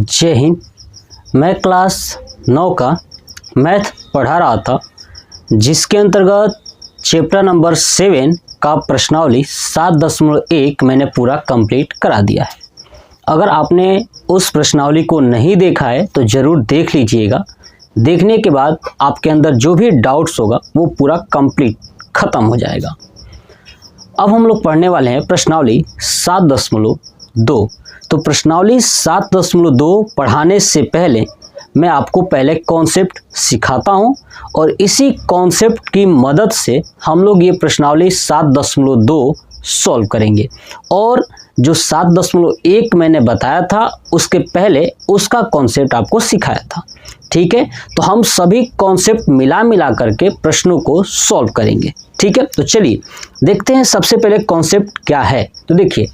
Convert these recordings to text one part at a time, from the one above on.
जय हिंद। मैं क्लास 9 का मैथ पढ़ा रहा था, जिसके अंतर्गत चैप्टर नंबर 7 का प्रश्नावली 7.1 मैंने पूरा कंप्लीट करा दिया है। अगर आपने उस प्रश्नावली को नहीं देखा है तो ज़रूर देख लीजिएगा। देखने के बाद आपके अंदर जो भी डाउट्स होगा वो पूरा कंप्लीट ख़त्म हो जाएगा। अब हम लोग पढ़ने वाले हैं प्रश्नावली 7.2। तो प्रश्नावली 7.2 पढ़ाने से पहले मैं आपको पहले कॉन्सेप्ट सिखाता हूं और इसी कॉन्सेप्ट की मदद से हम लोग ये प्रश्नावली 7.2 सॉल्व करेंगे। और जो 7.1 मैंने बताया था उसके पहले उसका कॉन्सेप्ट आपको सिखाया था। ठीक है, तो हम सभी कॉन्सेप्ट मिला करके प्रश्नों को सॉल्व करेंगे। ठीक है, तो चलिए देखते हैं सबसे पहले कॉन्सेप्ट क्या है। तो देखिए,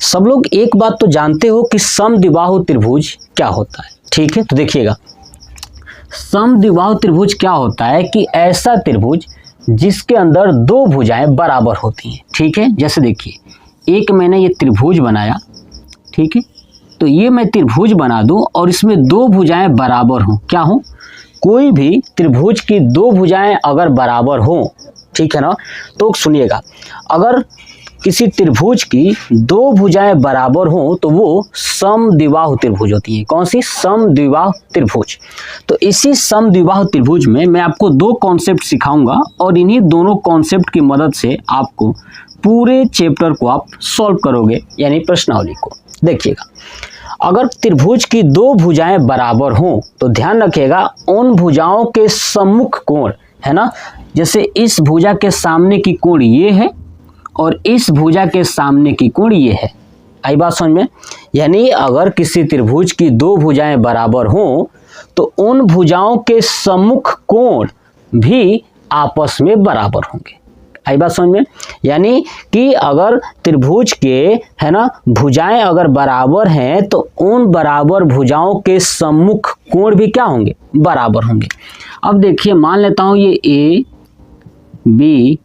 सब लोग एक बात तो जानते हो कि समद्विबाहु त्रिभुज क्या होता है। ठीक है, तो देखिएगा, समद्विबाहु त्रिभुज क्या होता है कि ऐसा त्रिभुज जिसके अंदर दो भुजाएं बराबर होती हैं। ठीक है, जैसे देखिए, एक मैंने ये त्रिभुज बनाया। ठीक है, तो ये मैं त्रिभुज बना दूं और इसमें दो भुजाएं बराबर हों। क्या हो? कोई भी त्रिभुज की दो भुजाएं अगर बराबर हों, ठीक है ना, तो सुनिएगा, अगर किसी त्रिभुज की दो भुजाएं बराबर हों तो वो समद्विबाहु त्रिभुज होती है। कौन सी? समद्विबाहु त्रिभुज। तो इसी समद्विबाहु त्रिभुज में मैं आपको दो कॉन्सेप्ट सिखाऊंगा और इन्हीं दोनों कॉन्सेप्ट की मदद से आपको पूरे चैप्टर को आप सॉल्व करोगे, यानी प्रश्नावली को। देखिएगा, अगर त्रिभुज की दो भुजाएं बराबर हों तो ध्यान रखिएगा, उन भुजाओं के सम्मुख कोण है ना, जैसे इस भुजा के सामने की कोण ये है और इस भुजा के सामने की कोण ये है। आई बात समझ में? यानी अगर किसी त्रिभुज की दो भुजाएं बराबर हों तो उन भुजाओं के सम्मुख कोण भी आपस में बराबर होंगे। आई बात समझ में? यानी कि अगर त्रिभुज के है ना भुजाएं अगर बराबर हैं तो उन बराबर भुजाओं के सम्मुख कोण भी क्या होंगे? बराबर होंगे। अब देखिए, मान लेता हूं ये ए बी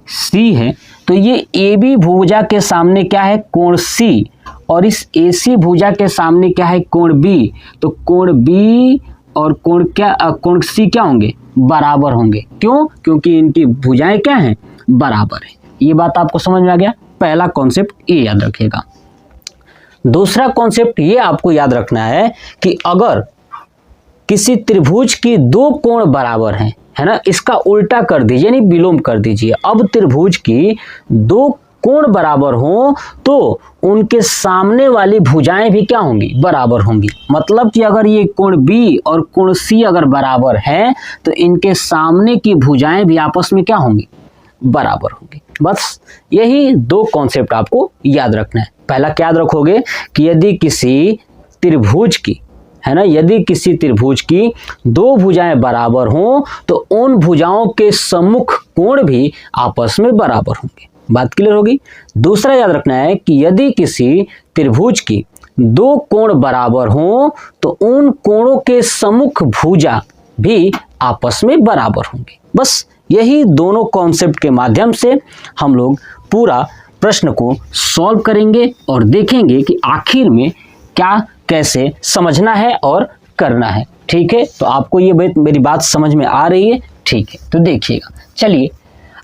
सी है, तो ये ए बी भुजा के सामने क्या है? कोण सी। और इस ए सी भुजा के सामने क्या है? कोण बी। तो कोण बी और कोण सी क्या होंगे? बराबर होंगे। क्यों? क्योंकि इनकी भुजाएं क्या हैं? बराबर है। ये बात आपको समझ में आ गया? पहला कॉन्सेप्ट ये याद रखिएगा। दूसरा कॉन्सेप्ट ये आपको याद रखना है कि अगर किसी त्रिभुज की दो कोण बराबर हैं, है ना, इसका उल्टा कर दीजिए, यानी विलोम कर दीजिए। अब त्रिभुज की दो कोण बराबर हों तो उनके सामने वाली भुजाएं भी क्या होंगी? बराबर होंगी। मतलब कि अगर ये कोण बी और कोण सी अगर बराबर हैं तो इनके सामने की भुजाएं भी आपस में क्या होंगी? बराबर होंगी। बस यही दो कॉन्सेप्ट आपको याद रखना है। पहला क्या याद रखोगे कि यदि किसी त्रिभुज की, है ना, यदि किसी त्रिभुज की दो भुजाएं बराबर हों तो उन भुजाओं के सम्मुख कोण भी आपस में बराबर होंगे। बात क्लियर होगी? दूसरा याद रखना है कि यदि किसी त्रिभुज की दो कोण बराबर हों तो उन कोणों के सम्मुख भुजा भी आपस में बराबर होंगे। बस यही दोनों कॉन्सेप्ट के माध्यम से हम लोग पूरा प्रश्न को सॉल्व करेंगे और देखेंगे कि आखिर में क्या कैसे समझना है और करना है। ठीक है, तो आपको ये मेरी बात समझ में आ रही है? ठीक है, तो देखिएगा, चलिए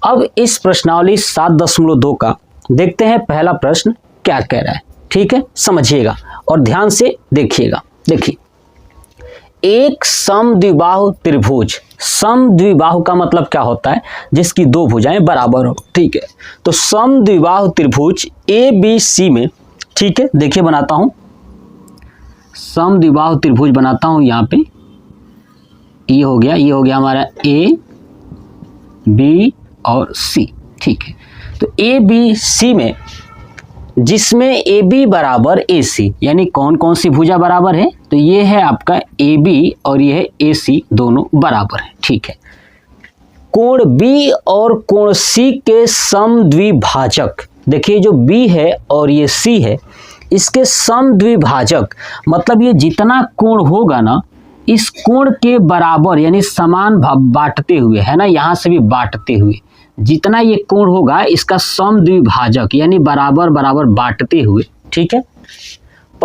अब इस प्रश्नावली 7.2 का देखते हैं पहला प्रश्न क्या कह रहा है। ठीक है, समझिएगा और ध्यान से देखिएगा। देखिए, एक समद्विबाहु त्रिभुज, समद्विबाहु का मतलब क्या होता है? जिसकी दो भुजाएं बराबर हो। ठीक है, तो समद्विबाहु त्रिभुज ए बी सी में, ठीक है, देखिए बनाता हूं, समद्विबाहु त्रिभुज बनाता हूं। यहाँ पे ये हो गया हमारा ए बी और सी। ठीक है, तो ए बी सी में जिसमें ए बी बराबर ए सी, यानी कौन कौन सी भुजा बराबर है? तो ये है आपका ए बी और ये है ए सी, दोनों बराबर है। ठीक है, कोण बी और कोण सी के समद्विभाजक, देखिए जो बी है और ये सी है, इसके समद्विभाजक मतलब ये जितना कोण होगा ना, इस कोण के बराबर यानी समान बांटते हुए, है ना, यहाँ से भी बांटते हुए जितना ये कोण होगा इसका समद्विभाजक यानी बराबर बराबर बांटते हुए, ठीक है,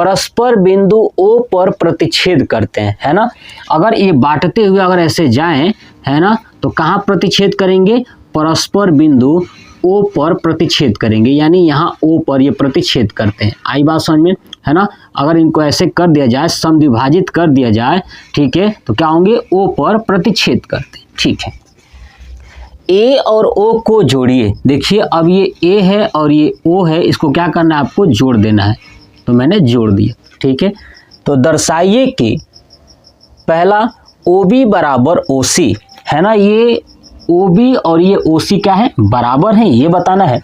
परस्पर बिंदु O पर प्रतिच्छेद करते हैं, है ना। अगर ये बांटते हुए अगर ऐसे जाएं, है ना, तो कहाँ प्रतिच्छेद करेंगे, परस्पर बिंदु O पर प्रतिच्छेद करेंगे, यानी यहाँ O पर ये प्रतिच्छेद करते हैं। आई बात समझ में, है ना। अगर इनको ऐसे कर दिया जाए, समद्विभाजित कर दिया जाए, ठीक है, तो क्या होंगे, O पर प्रतिच्छेद करते हैं, ठीक है। A और O को जोड़िए। देखिए अब ये A है और ये O है, इसको क्या करना है, आपको जोड़ देना है, तो मैंने जोड़ दिया, ठीक है। तो दर्शाइए कि पहला OB बराबर OC, है ना, ये OB और ये OC क्या है, बराबर है, ये बताना है।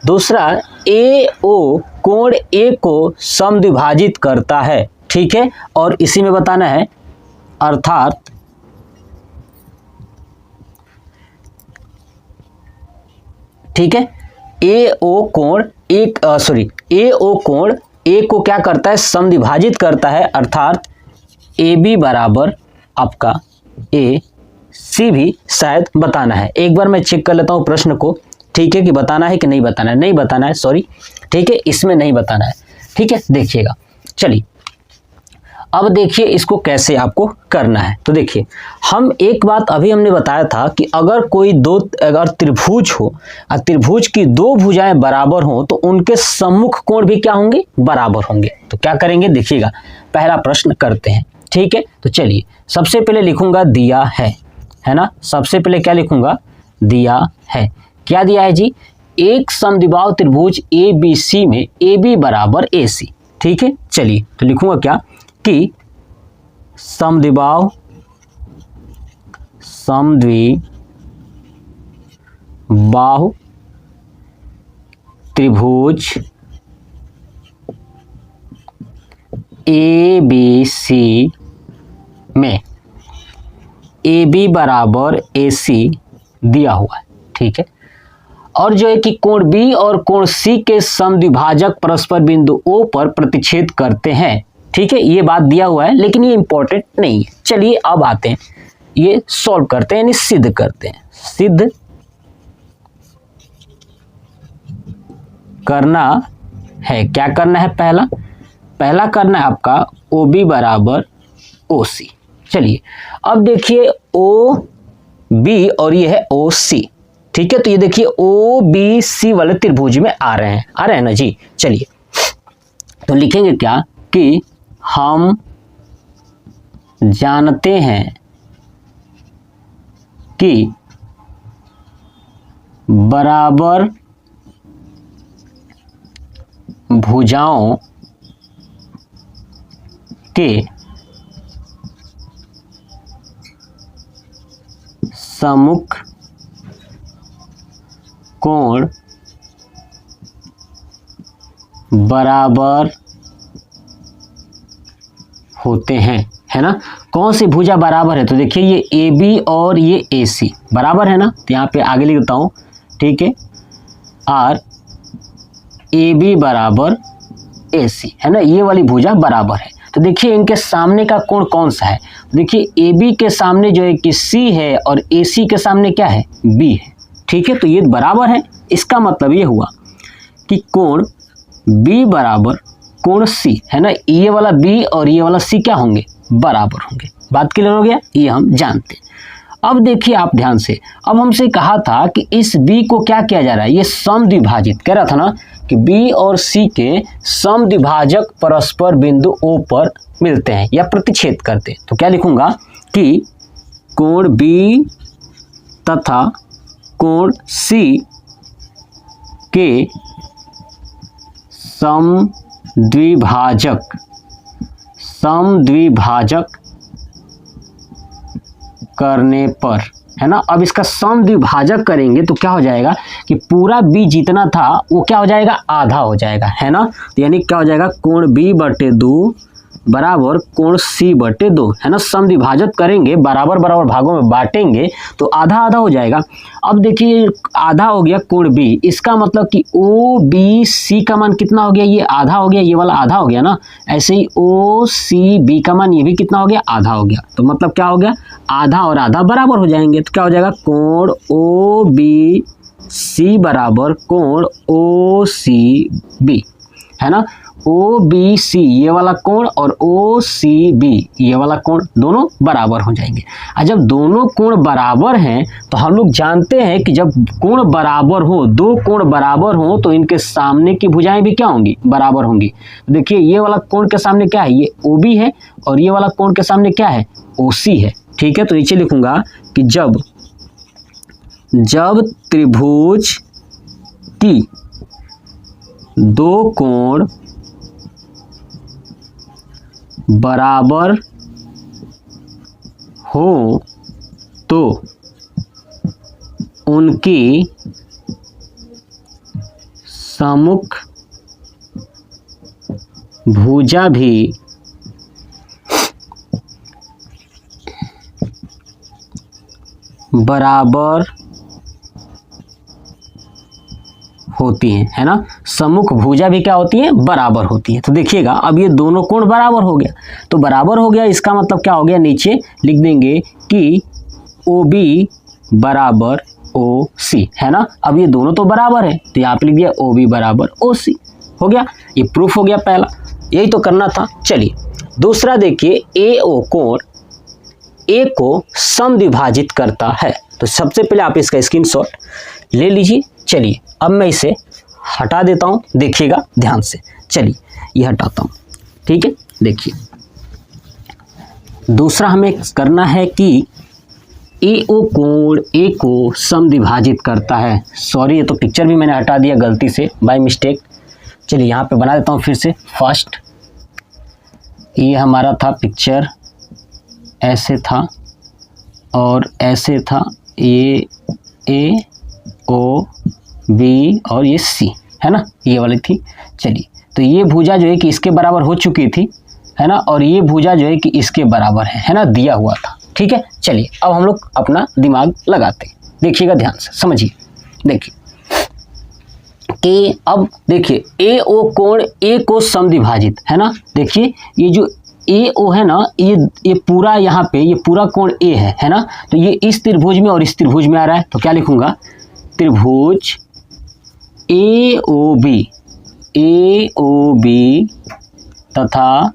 दूसरा AO कोण A को समद्विभाजित करता है, ठीक है, और इसी में बताना है, अर्थात ठीक है, AO कोण A को क्या करता है, समद्विभाजित करता है, अर्थात AB बराबर आपका AC भी शायद बताना है। एक बार मैं चेक कर लेता हूँ प्रश्न को, ठीक है, कि बताना है कि नहीं बताना है, नहीं बताना है, सॉरी, ठीक है, इसमें नहीं बताना है, ठीक है, देखिएगा। चलिए अब देखिए इसको कैसे आपको करना है। तो देखिए हम एक बात अभी हमने बताया था कि अगर कोई अगर त्रिभुज हो और त्रिभुज की दो भुजाएं बराबर हों तो उनके सम्मुख कोण भी क्या होंगे, बराबर होंगे। तो क्या करेंगे, देखिएगा, पहला प्रश्न करते हैं, ठीक है। तो चलिए सबसे पहले लिखूंगा दिया है ना, सबसे पहले क्या लिखूंगा, दिया है। क्या दिया है जी, एक समद्विबाहु त्रिभुज ABC में AB बराबर AC, ठीक है। चलिए तो लिखूंगा क्या कि समद्विबाहु त्रिभुज ABC में AB बराबर AC दिया हुआ है, ठीक है। और जो है कि कोण B और कोण C के समद्विभाजक परस्पर बिंदु O पर प्रतिच्छेद करते हैं, ठीक है। ये बात दिया हुआ है लेकिन ये इंपॉर्टेंट नहीं है। चलिए अब आते हैं, ये सॉल्व करते हैं, यानी सिद्ध करते हैं। सिद्ध करना है, क्या करना है, पहला करना है आपका OB बराबर OC। चलिए अब देखिए OB और ये है OC, ठीक है। तो ये देखिए OBC वाले त्रिभुज में आ रहे हैं ना जी। चलिए तो लिखेंगे क्या कि हम जानते हैं कि बराबर भुजाओं के सम्मुख कोण बराबर होते हैं, है ना। कौन सी भुजा बराबर है, तो देखिए ये AB और ये AC बराबर है ना। तो यहाँ पे आगे लिखता हूँ, ठीक है, और AB बराबर AC, है ना, ये वाली भुजा बराबर है। तो देखिए इनके सामने का कोण कौन सा है, देखिए AB के सामने जो है कि C है और AC के सामने क्या है, B है, ठीक है। तो ये बराबर है, इसका मतलब ये हुआ कि कोण B बराबर कोण C, है ना, ये वाला B और ये वाला C क्या होंगे, बराबर होंगे। बात क्लियर हो गया, ये हम जानते हैं। अब देखिए आप ध्यान से, अब हमसे कहा था कि इस B को क्या किया जा रहा है, ये समद्विभाजित, कह रहा था ना कि B और C के समद्विभाजक परस्पर बिंदु O पर मिलते हैं या प्रतिच्छेद करते हैं। तो क्या लिखूंगा कि कोण B तथा कोण C के समद्विभाजक करने पर, है ना। अब इसका समद्विभाजक करेंगे तो क्या हो जाएगा कि पूरा B जितना था वो क्या हो जाएगा, आधा हो जाएगा, है ना। तो यानी क्या हो जाएगा, कोण B/2 बराबर कोण C/2, है ना। समद्विभाजक करेंगे, बराबर बराबर भागों में बांटेंगे तो आधा आधा हो जाएगा। अब देखिए आधा हो गया कोण B, इसका मतलब कि OBC का मान कितना हो गया, ये आधा हो गया, ये वाला आधा हो गया ना। ऐसे ही OCB का मान ये भी कितना हो गया, आधा हो गया। तो मतलब क्या हो गया, आधा और आधा बराबर हो जाएंगे। तो क्या हो जाएगा, कोण OBC बराबर कोण OCB, है ना। ओ बी सी ये वाला कोण और ओ सी बी ये वाला कोण दोनों बराबर हो जाएंगे। और जब दोनों कोण बराबर हैं तो हम लोग जानते हैं कि जब कोण बराबर हो, दो कोण बराबर हो तो इनके सामने की भुजाएं भी क्या होंगी, बराबर होंगी। देखिए ये वाला कोण के सामने क्या है, ये ओ बी है और ये वाला कोण के सामने क्या है, ओ सी है। ठीक है, तो नीचे लिखूंगा कि जब त्रिभुज की दो कोण बराबर हो तो उनकी सम्मुख भुजा भी बराबर होती हैं, है ना। सम्मुख भुजा भी क्या होती है, बराबर होती है। तो देखिएगा अब ये दोनों कोण बराबर हो गया, तो बराबर हो गया इसका मतलब क्या हो गया, नीचे लिख देंगे कि ओ बी बराबर ओ सी, है ना। अब ये दोनों तो बराबर है तो यहाँ पे लिख दिया ओ बी बराबर ओ सी, हो गया, ये प्रूफ हो गया पहला, यही तो करना था। चलिए दूसरा देखिए, ए ओ कोण ए को समद्विभाजित करता है। तो सबसे पहले आप इसका स्क्रीनशॉट ले लीजिए। चलिए अब मैं इसे हटा देता हूँ, देखिएगा ध्यान से। चलिए ये हटाता हूँ, ठीक है। देखिए दूसरा हमें करना है कि ए ओ कोण ए को समद्विभाजित करता है। सॉरी ये तो पिक्चर भी मैंने हटा दिया गलती से, बाय मिस्टेक। चलिए यहाँ पे बना देता हूँ फिर से फर्स्ट। ये हमारा था पिक्चर, ऐसे था और ऐसे था, ये ए ओ बी और ये सी, है ना, ये वाली थी। चलिए तो ये भुजा जो है कि इसके बराबर हो चुकी थी, है ना, और ये भुजा जो है कि इसके बराबर है ना, दिया हुआ था। ठीक है, चलिए अब हम लोग अपना दिमाग लगाते हैं, देखिएगा ध्यान से समझिए। देखिए कि अब देखिए ए ओ कोण ए को समद्विभाजित, है ना। देखिए ये जो ए ओ है ना, ये पूरा यहाँ पे ये पूरा कोण ए है ना, तो ये इस त्रिभुज में और इस त्रिभुज में आ रहा है। तो क्या लिखूंगा, त्रिभुज ए ओ बी तथा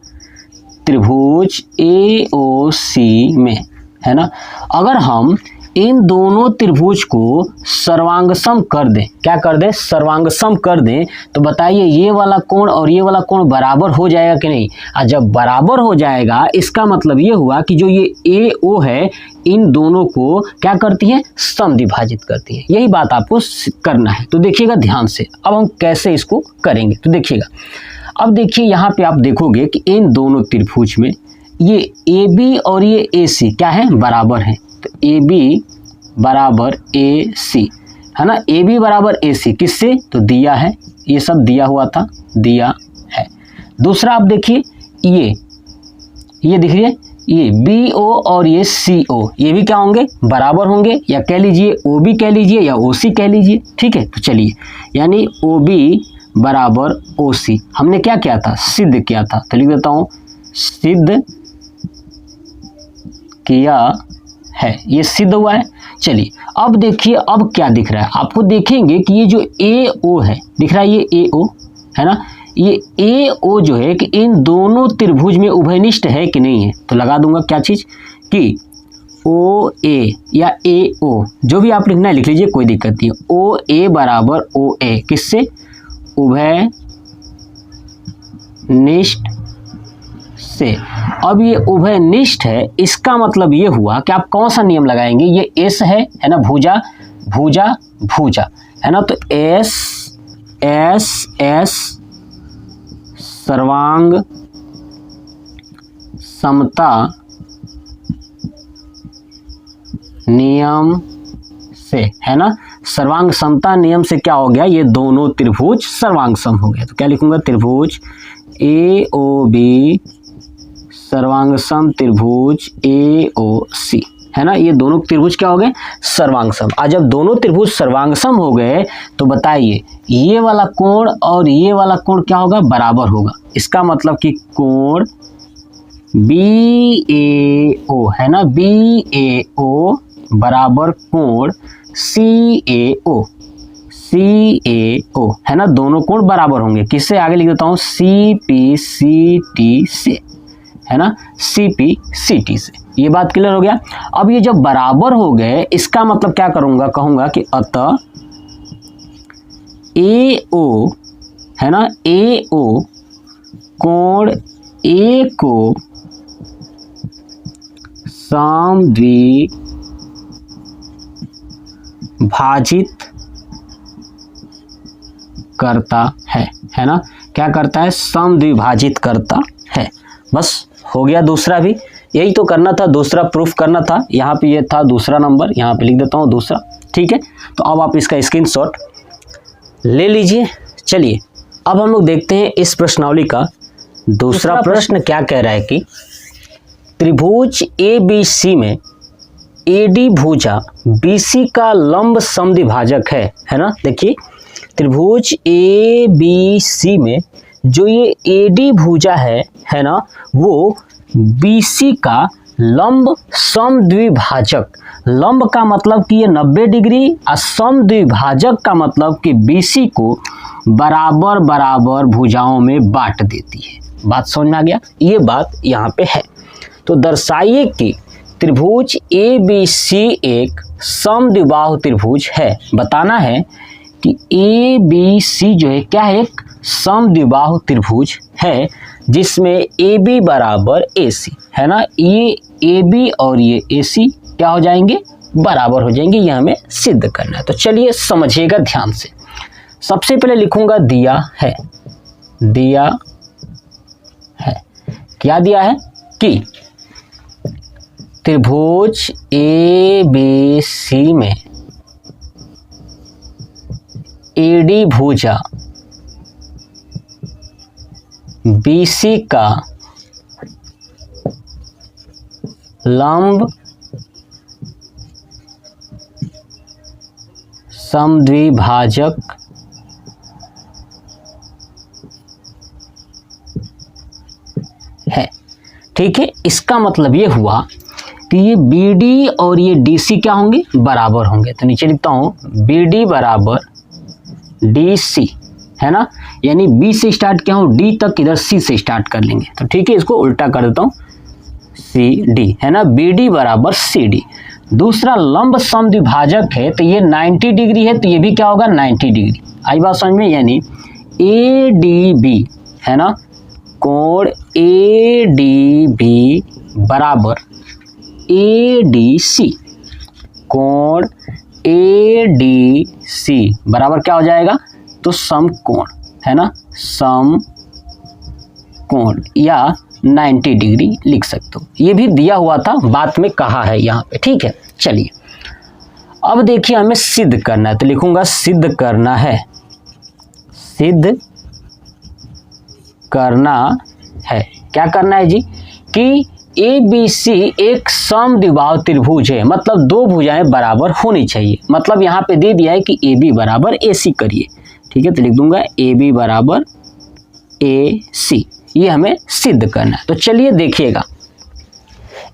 त्रिभुज ए ओ सी में, है ना, अगर हम इन दोनों त्रिभुज को सर्वांगसम कर दें, क्या कर दें, सर्वांगसम कर दें, तो बताइए ये वाला कोण और ये वाला कोण बराबर हो जाएगा कि नहीं। और जब बराबर हो जाएगा इसका मतलब ये हुआ कि जो ये ए ओ है इन दोनों को क्या करती है, समद्विभाजित करती है। यही बात आपको करना है। तो देखिएगा ध्यान से, अब हम कैसे इसको करेंगे, तो देखिएगा। अब देखिए यहाँ पे आप देखोगे कि इन दोनों त्रिभुज में ये ए बी और ये ए सी क्या है, बराबर है। तो ए बी बराबर ए सी, है ना, ए बी बराबर ए सी किससे, तो दिया है, ये सब दिया हुआ था, दिया है। दूसरा आप देखिए ये दिख रही है, ये बी ओ और ये सी ओ, ये भी क्या होंगे, बराबर होंगे, या कह लीजिए ओ बी कह लीजिए या ओ सी कह लीजिए। ठीक है, तो चलिए यानी ओ बी बराबर ओ सी हमने क्या किया था, सिद्ध किया था। तो लिख देता हूँ सिद्ध किया है, ये सिद्ध हुआ है। चलिए अब देखिए अब क्या दिख रहा है आपको, देखेंगे कि ये जो ए ओ है दिख रहा है, ये ए ओ है ना, ये ए ओ जो है कि इन दोनों त्रिभुज में उभयनिष्ठ है कि नहीं है। तो लगा दूंगा क्या चीज कि ओ ए या ए ओ, जो भी आप लिखना है लिख लीजिए, कोई दिक्कत नहीं है। ओ ए बराबर ओ ए किससे, उभयनिष्ठ से। अब ये उभयनिष्ठ है, इसका मतलब ये हुआ कि आप कौन सा नियम लगाएंगे, ये एस है ना, भुजा भुजा भुजा, है ना, तो एस एस एस सर्वांग समता नियम से, है ना, सर्वांग समता नियम से क्या हो गया, ये दोनों त्रिभुज सर्वांग सम हो गया। तो क्या लिखूंगा, त्रिभुज ए ओ बी सर्वांग सम त्रिभुज ए ओ सी, है ना, ये दोनों त्रिभुज क्या हो गए, सर्वांग सम। आज जब दोनों त्रिभुज सर्वांग सम हो गए तो बताइए ये वाला कोण और ये वाला कोण क्या होगा, बराबर होगा। इसका मतलब कि कोण बी ए ओ, है ना, बी ए ओ बराबर कोण सी ए ओ, CAO, है ना, दोनों कोण बराबर होंगे। किससे? आगे लिख देता हूँ CPCT से, है ना, CPCT से। ये बात क्लियर हो गया। अब ये जब बराबर हो गए, इसका मतलब क्या करूंगा, कहूंगा कि अतः AO, है ना, AO कोण A को समद्विभाजित करता है ना, क्या करता है? समद्विभाजित करता है। बस हो गया। दूसरा भी यही तो करना था, दूसरा प्रूफ करना था। यहाँ पे ये था दूसरा नंबर, यहाँ पे लिख देता हूँ दूसरा, ठीक है। तो अब आप इसका स्क्रीनशॉट ले लीजिए। चलिए अब हम लोग देखते हैं इस प्रश्नावली का दूसरा प्रश्न क्या कह रहा है कि त्रिभुज ABC में AD भुजा BC का लंब समद्विभाजक है ना। देखिए त्रिभुज ABC में जो ये AD भुजा है ना, वो BC का लंब समद्विभाजक, लंब का मतलब कि ये 90 डिग्री और समद्विभाजक का मतलब कि BC को बराबर बराबर भुजाओं में बांट देती है। बात समझ में आ गया? ये बात यहाँ पे है। तो दर्शाइए कि त्रिभुज ABC एक समद्विबाहु त्रिभुज है। बताना है कि ABC जो है क्या है? एक समद्विबाहु त्रिभुज है जिसमें AB बराबर AC, है ना। ये AB और ये AC क्या हो जाएंगे? बराबर हो जाएंगे। ये हमें सिद्ध करना है। तो चलिए समझिएगा ध्यान से। सबसे पहले लिखूंगा दिया है, दिया है, क्या दिया है कि त्रिभुज ABC में AD भुजा BC का लंब समद्विभाजक है। ठीक है, इसका मतलब ये हुआ कि ये BD और ये DC क्या होंगे? बराबर होंगे। तो नीचे लिखता हूँ BD बराबर DC, है ना। यानी B से स्टार्ट किया हूँ, D तक इधर C से स्टार्ट कर लेंगे। तो ठीक है, इसको उल्टा कर देता हूँ, CD, है ना। BD बराबर CD। दूसरा लंब समद्विभाजक है, तो ये 90 डिग्री है, तो ये भी क्या होगा? 90 डिग्री। आई बात समझ में? यानी ADB, है ना, कोण ADB बराबर ADC, कोण ADC बराबर क्या हो जाएगा? तो समकोण, है ना, समकोण या 90 डिग्री लिख सकते हो। ये भी दिया हुआ था, बात में कहा है यहाँ पे। ठीक है, चलिए अब देखिए हमें सिद्ध करना है। तो लिखूंगा सिद्ध करना है, सिद्ध करना है। क्या करना है जी? कि ABC एक समद्विबाहु त्रिभुज है, मतलब दो भुजाएं बराबर होनी चाहिए। मतलब यहाँ पे दे दिया है कि AB बराबर AC करिए। ठीक है, तो लिख दूंगा AB बराबर AC। ये हमें सिद्ध करना है। तो चलिए देखिएगा,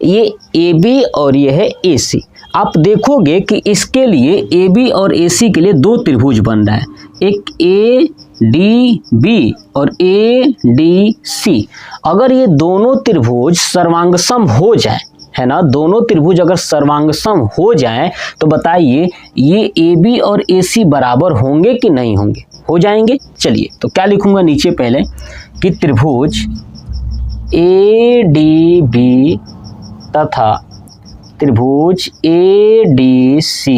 ये AB और ये है AC। आप देखोगे कि इसके लिए AB और AC के लिए दो त्रिभुज बन रहा है, एक ADB और ADC। अगर ये दोनों त्रिभुज सर्वांगसम हो जाए, है ना, दोनों त्रिभुज अगर सर्वांगसम हो जाएं, तो बताइए ये AB और AC बराबर होंगे कि नहीं होंगे? हो जाएंगे। चलिए तो क्या लिखूंगा नीचे पहले कि त्रिभुज ADB तथा त्रिभुज ADC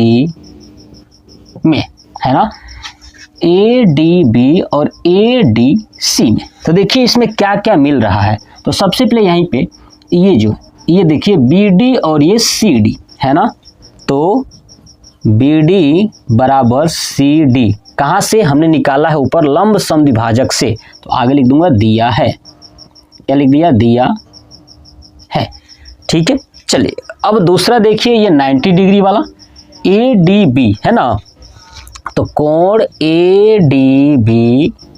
में, है ना, ADB और ADC में। तो देखिए इसमें क्या क्या मिल रहा है। तो सबसे पहले यहीं पे ये जो ये देखिए BD और ये CD, है ना। तो BD बराबर CD कहाँ से हमने निकाला है? ऊपर लंब समद्विभाजक से। तो आगे लिख दूंगा दिया है। क्या लिख दिया? दिया है। ठीक है, चलिए अब दूसरा देखिए, ये 90 डिग्री वाला ADB, है ना। तो कोण ADB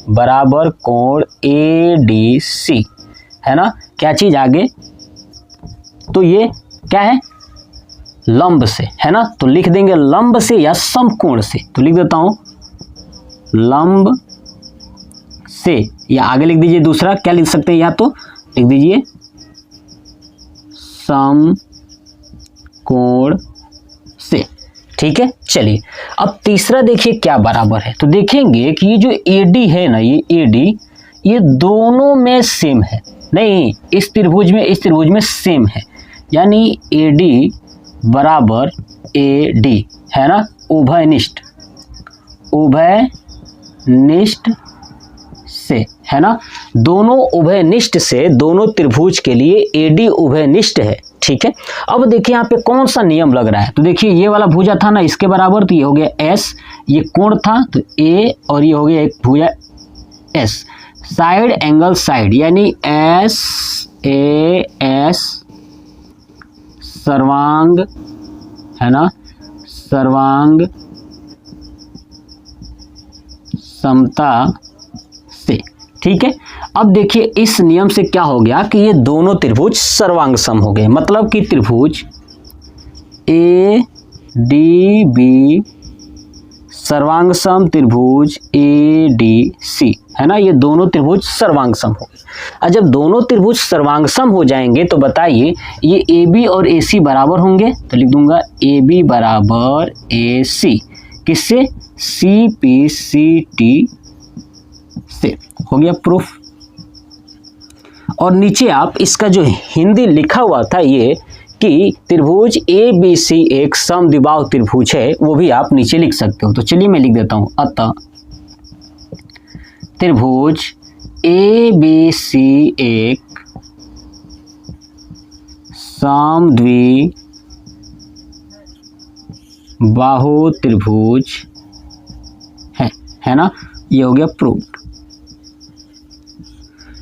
बराबर कोण ADC, है ना। क्या चीज आगे? तो ये क्या है? लंब से, है ना। तो लिख देंगे लंब से या समकोण से। तो लिख देता हूं लंब से, या आगे लिख दीजिए दूसरा, क्या लिख सकते हैं, या तो लिख दीजिए समकोण से। ठीक है, चलिए अब तीसरा देखिए क्या बराबर है। तो देखेंगे कि ये जो AD है ना, ये AD ये दोनों में सेम है, नहीं इस त्रिभुज में सेम है, यानी AD बराबर AD है ना, उभयनिष्ठ से, है ना, दोनों उभयनिष्ठ से, दोनों त्रिभुज के लिए AD उभयनिष्ठ है। ठीक है, अब देखिए यहाँ पे कौन सा नियम लग रहा है। तो देखिए ये वाला भुजा था ना इसके बराबर, तो ये हो गया S, ये कोण था तो A, और ये हो गया एक भुजा S, साइड एंगल साइड, यानी SAS सर्वांग, है ना, सर्वांग समता से। ठीक है, अब देखिए इस नियम से क्या हो गया कि ये दोनों त्रिभुज सर्वांग सम हो गए, मतलब कि त्रिभुज ADB सर्वांग सम त्रिभुज ADC, है ना, ये दोनों त्रिभुज सर्वांग सम हो गए। और जब दोनों त्रिभुज सर्वांग सम हो जाएंगे तो बताइए ये AB और AC बराबर होंगे, तो लिख दूंगा AB बराबर AC, किससे, CPCT से। हो गया प्रूफ। और नीचे आप इसका जो हिंदी लिखा हुआ था ये कि त्रिभुज ABC एक समद्विबाहु त्रिभुज है, वो भी आप नीचे लिख सकते हो। तो चलिए मैं लिख देता हूं, अतः त्रिभुज ABC एक समद्विबाहु त्रिभुज है ना, ये हो गया प्रूफ।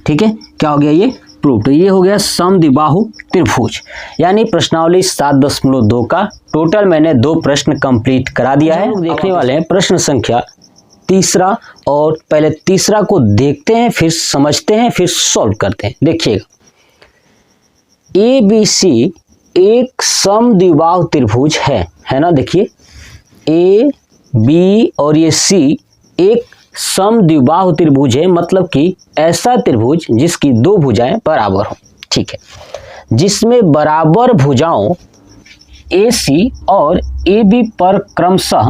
ठीक है, क्या हो गया, ये प्रूफ। तो ये हो गया समद्विबाहु त्रिभुज, यानी प्रश्नावली 7.2 का टोटल मैंने 2 प्रश्न कंप्लीट करा दिया है। देखने वाले हैं प्रश्न संख्या तीसरा, और पहले तीसरा को देखते हैं, फिर समझते हैं, फिर सॉल्व करते हैं। देखिएगा, ABC एक समद्विबाहु त्रिभुज है ना, देखिए AB और ये C एक समद्विबाहु त्रिभुज है, मतलब कि ऐसा त्रिभुज जिसकी 2 भुजाएं बराबर हो। ठीक है, जिसमें बराबर भुजाओं AC और AB पर क्रमशः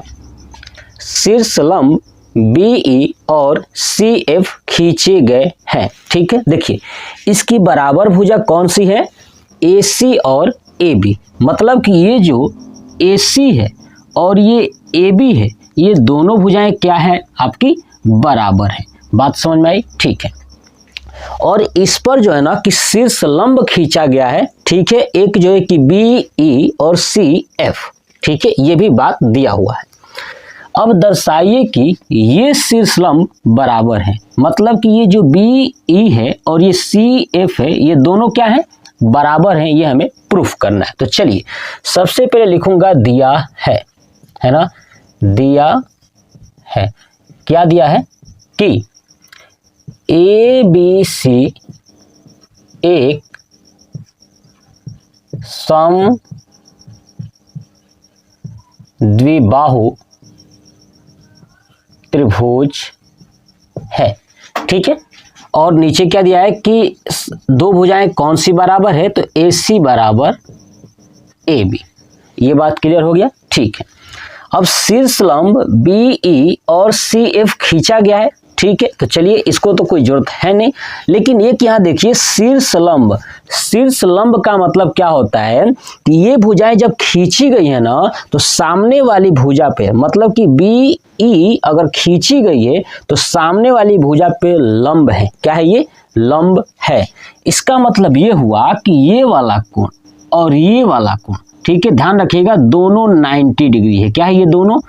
शीर्षलंब BE और CF खींचे गए हैं। ठीक है, देखिए इसकी बराबर भुजा कौन सी है, AC और AB, मतलब कि ये जो AC है और ये AB है, ये दोनों भुजाएं क्या है, आपकी बराबर है। बात समझ में आई? ठीक है, और इस पर जो है ना कि शीर्षलंब खींचा गया है। ठीक है, एक जो है कि BE और CF, ठीक है, ये भी बात दिया हुआ है। अब दर्शाइए कि ये शीर्षलंब बराबर है, मतलब कि ये जो BE है और ये CF है, ये दोनों क्या है, बराबर हैं, ये हमें प्रूफ करना है। तो चलिए सबसे पहले लिखूंगा दिया है ना, दिया है, क्या दिया है कि ABC एक समद्विबाहु त्रिभुज है। ठीक है, और नीचे क्या दिया है कि 2 भुजाएं कौन सी बराबर है, तो AC बराबर AB, ये बात क्लियर हो गया। ठीक है, अब शीर्षलंब BE और CF खींचा गया है। ठीक है, तो चलिए इसको तो कोई जरूरत है नहीं, लेकिन एक यहाँ देखिए शीर्षलंब, शीर्षलंब का मतलब क्या होता है कि ये भुजाएं जब खींची गई है ना, तो सामने वाली भुजा पे, मतलब कि BE अगर खींची गई है तो सामने वाली भुजा पे लंब है। क्या है, ये लंब है। इसका मतलब ये हुआ कि ये वाला कोण और ये वाला कोण, ठीक है, ध्यान रखिएगा, दोनों 90 डिग्री है। क्या है, ये दोनों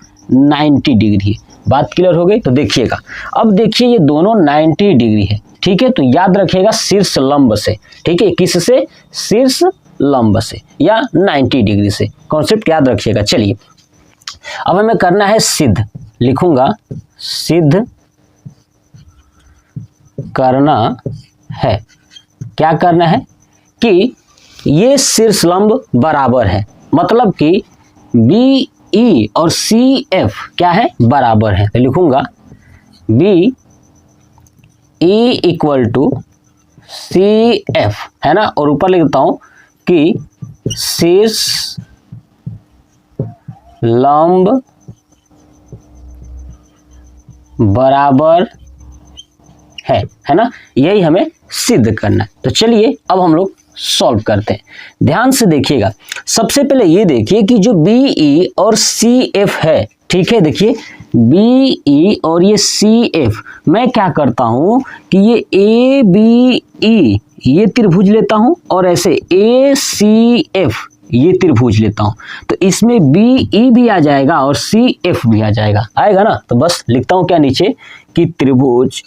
90 डिग्री है। बात क्लियर हो गई? तो देखिएगा, अब देखिए ये दोनों 90 डिग्री है। ठीक है, तो याद रखिएगा शीर्ष लंब से, ठीक है, किससे, शीर्ष लंब से या 90 डिग्री से, कॉन्सेप्ट याद रखिएगा। चलिए अब हमें करना है सिद्ध, लिखूंगा सिद्ध करना है। क्या करना है कि ये शीर्ष लंब बराबर है, मतलब कि BE और CF क्या है, बराबर है। तो लिखूंगा B E equal to C F, है ना, और ऊपर लिख देता हूं कि शीर्ष लंब बराबर है ना, यही हमें सिद्ध करना है। तो चलिए अब हम लोग सॉल्व करते हैं। ध्यान से देखिएगा, सबसे पहले ये देखिए कि जो बी ई और सी एफ है, ठीक है, देखिए बी ई और ये सी एफ, मैं क्या करता हूं कि ये ए बी ई ये त्रिभुज लेता हूं और ऐसे ए सी एफ ये त्रिभुज लेता हूं, तो इसमें बी ई भी आ जाएगा और सी एफ भी आ जाएगा, आएगा ना। तो बस लिखता हूं क्या नीचे कि त्रिभुज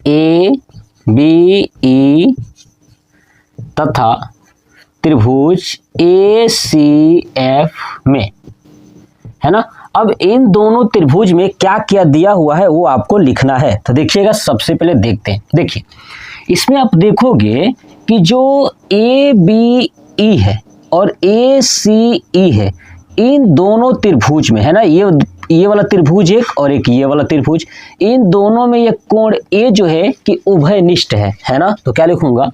ए बी ई तथा त्रिभुज ए सी एफ में, है ना। अब इन दोनों त्रिभुज में क्या क्या दिया हुआ है वो आपको लिखना है। तो देखिएगा, सबसे पहले देखते हैं। देखिए इसमें आप देखोगे कि जो ए बी ई है और ए सी ई है, इन दोनों त्रिभुज में, है ना, ये वाला त्रिभुज एक और एक ये वाला त्रिभुज, इन दोनों में ये कोण ए जो है कि उभयनिष्ठ है ना। तो क्या लिखूंगा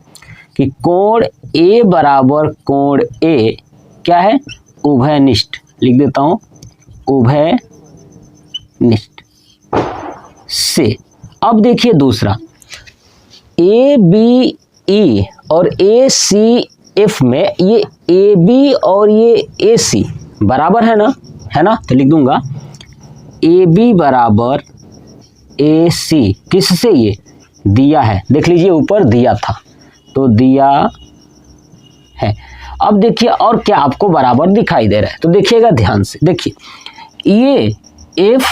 कि कोण ए बराबर कोण ए क्या है, उभयनिष्ठ, लिख देता हूं उभयनिष्ठ से। अब देखिए दूसरा, ए बी ई और ए सी एफ में ये ए बी और ये ए सी बराबर है ना, तो लिख दूंगा ए बी बराबर ए सी, किससे, ये दिया है, देख लीजिए ऊपर दिया था तो दिया है। अब देखिए और क्या आपको बराबर दिखाई दे रहा है, तो देखिएगा ध्यान से, देखिए ये एफ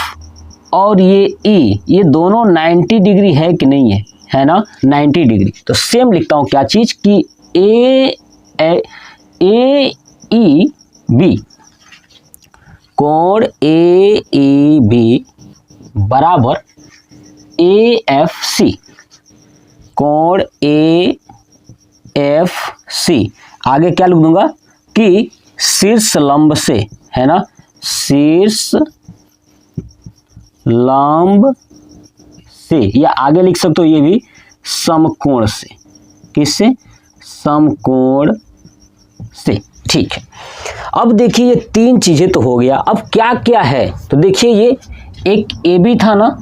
और ये ई ये दोनों 90 डिग्री है कि नहीं है ना, 90 डिग्री। तो सेम लिखता हूं क्या चीज कि ए ई बी, कोण ए ई बी बराबर ए एफ सी, कोण ए एफ सी। आगे क्या लिख दूंगा कि शीर्ष लंब से, है ना, शीर्ष लंब से, या आगे लिख सकते हो ये भी समकोण से, किससे, समकोण से, ठीक है। अब देखिए ये तीन चीजें तो हो गया, अब क्या क्या है, तो देखिए ये एक ए बी था ना,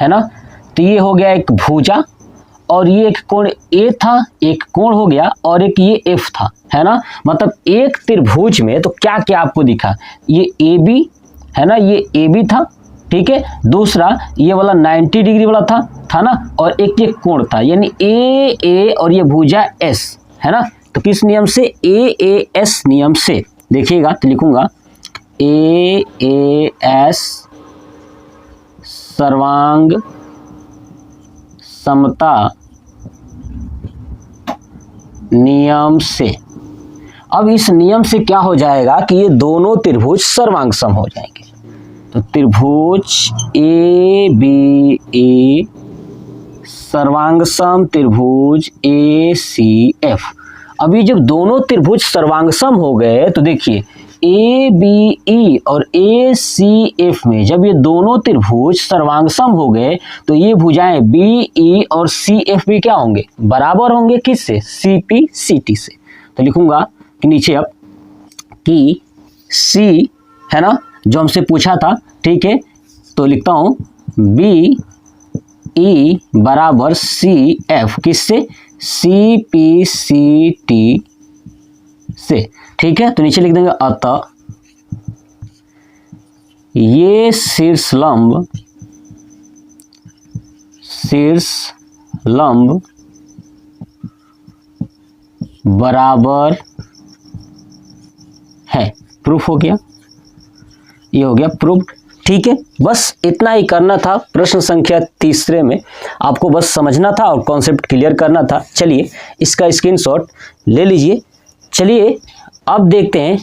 है ना, तो ये हो गया एक भुजा, और ये एक कोण ए था, एक कोण हो गया, और एक ये एफ था, है ना। मतलब एक त्रिभुज में तो क्या क्या आपको दिखा, ये ए बी है ना, ये ए बी था, ठीक है, दूसरा ये वाला 90 डिग्री वाला था ना, और एक ये कोण था, यानी ए और ये भुजा एस, है ना। तो किस नियम से, ए एस नियम से, देखिएगा तो लिखूंगा ए एस सर्वांग समता नियम से। अब इस नियम से क्या हो जाएगा कि ये दोनों त्रिभुज सर्वांग सम हो जाएंगे। तो त्रिभुज ए बी ए सर्वांग सम त्रिभुज ए सी एफ। अभी जब दोनों त्रिभुज सर्वांग सम हो गए तो देखिए ए बी ई और ए सी एफ में जब ये दोनों त्रिभुज सर्वांग सम हो गए तो ये भुजाएं बी ई और सी एफ भी क्या होंगे, बराबर होंगे, किससे, सी पी सी टी से। तो लिखूंगा कि नीचे अब कि सी, है ना, जो हमसे पूछा था, ठीक है, तो लिखता हूं बी ई बराबर सी एफ, किससे, सी पी सी टी से, ठीक है। तो नीचे लिख देंगे अतः ये शीर्ष लंब बराबर है। प्रूफ हो गया, ये हो गया प्रूफ, ठीक है। बस इतना ही करना था। प्रश्न संख्या तीसरे में आपको बस समझना था और कॉन्सेप्ट क्लियर करना था। चलिए इसका स्क्रीनशॉट ले लीजिए। चलिए अब देखते हैं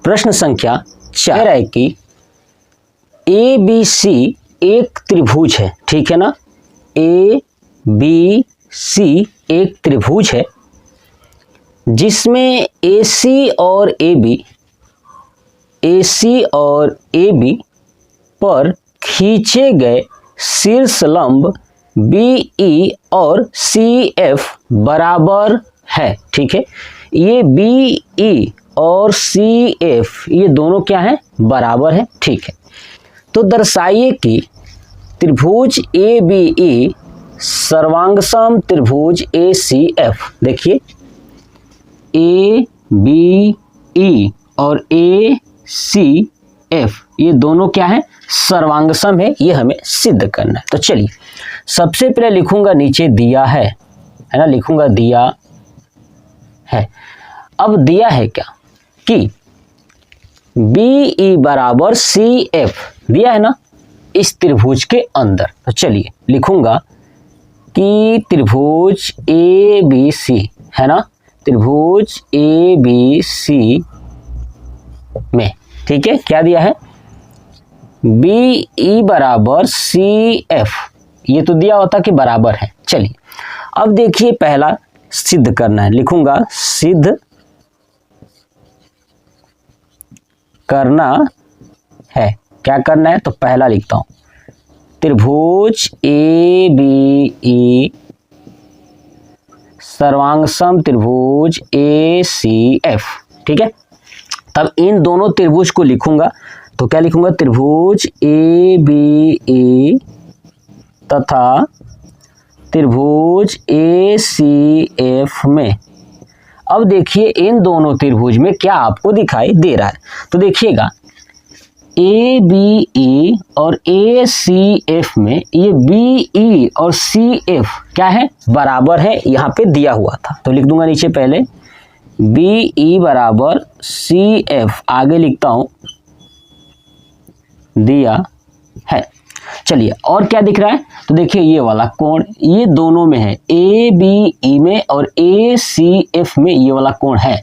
प्रश्न संख्या 4 है कि ए बी सी एक त्रिभुज है, ठीक है ना, ए बी सी एक त्रिभुज है जिसमें ए सी और ए बी पर खींचे गए शीर्ष लंब BE और CF बराबर है। ठीक है, ये BE और CF ये दोनों क्या है, बराबर है। ठीक है, तो दर्शाइए कि त्रिभुज ABE सर्वांगसम त्रिभुज ACF। देखिए ABE और ACF ये दोनों क्या है, सर्वांगसम है, ये हमें सिद्ध करना है। तो चलिए सबसे पहले लिखूंगा नीचे दिया है ना, लिखूंगा दिया है। अब दिया है क्या कि BE बराबर CF दिया है ना इस त्रिभुज के अंदर। तो चलिए लिखूंगा कि त्रिभुज ABC है ना, त्रिभुज ABC में, ठीक है, क्या दिया है, BE बराबर CF, ये तो दिया होता कि बराबर है। चलिए अब देखिए पहला सिद्ध करना है, लिखूंगा सिद्ध करना है। क्या करना है, तो पहला लिखता हूं त्रिभुज ABE सर्वांगसम त्रिभुज ACF। ठीक है, तब इन दोनों त्रिभुज को लिखूंगा। तो क्या लिखूंगा, त्रिभुज ABE तथा त्रिभुज ACF में। अब देखिए इन दोनों त्रिभुज में क्या आपको दिखाई दे रहा है, तो देखिएगा ABE और ACF में ये BE और CF क्या है, बराबर है, यहाँ पे दिया हुआ था। तो लिख दूंगा नीचे पहले BE बराबर CF, आगे लिखता हूं दिया है। चलिए और क्या दिख रहा है, तो देखिए ये वाला कोण ये दोनों में है, ABE में और ACF में ये वाला कोण है।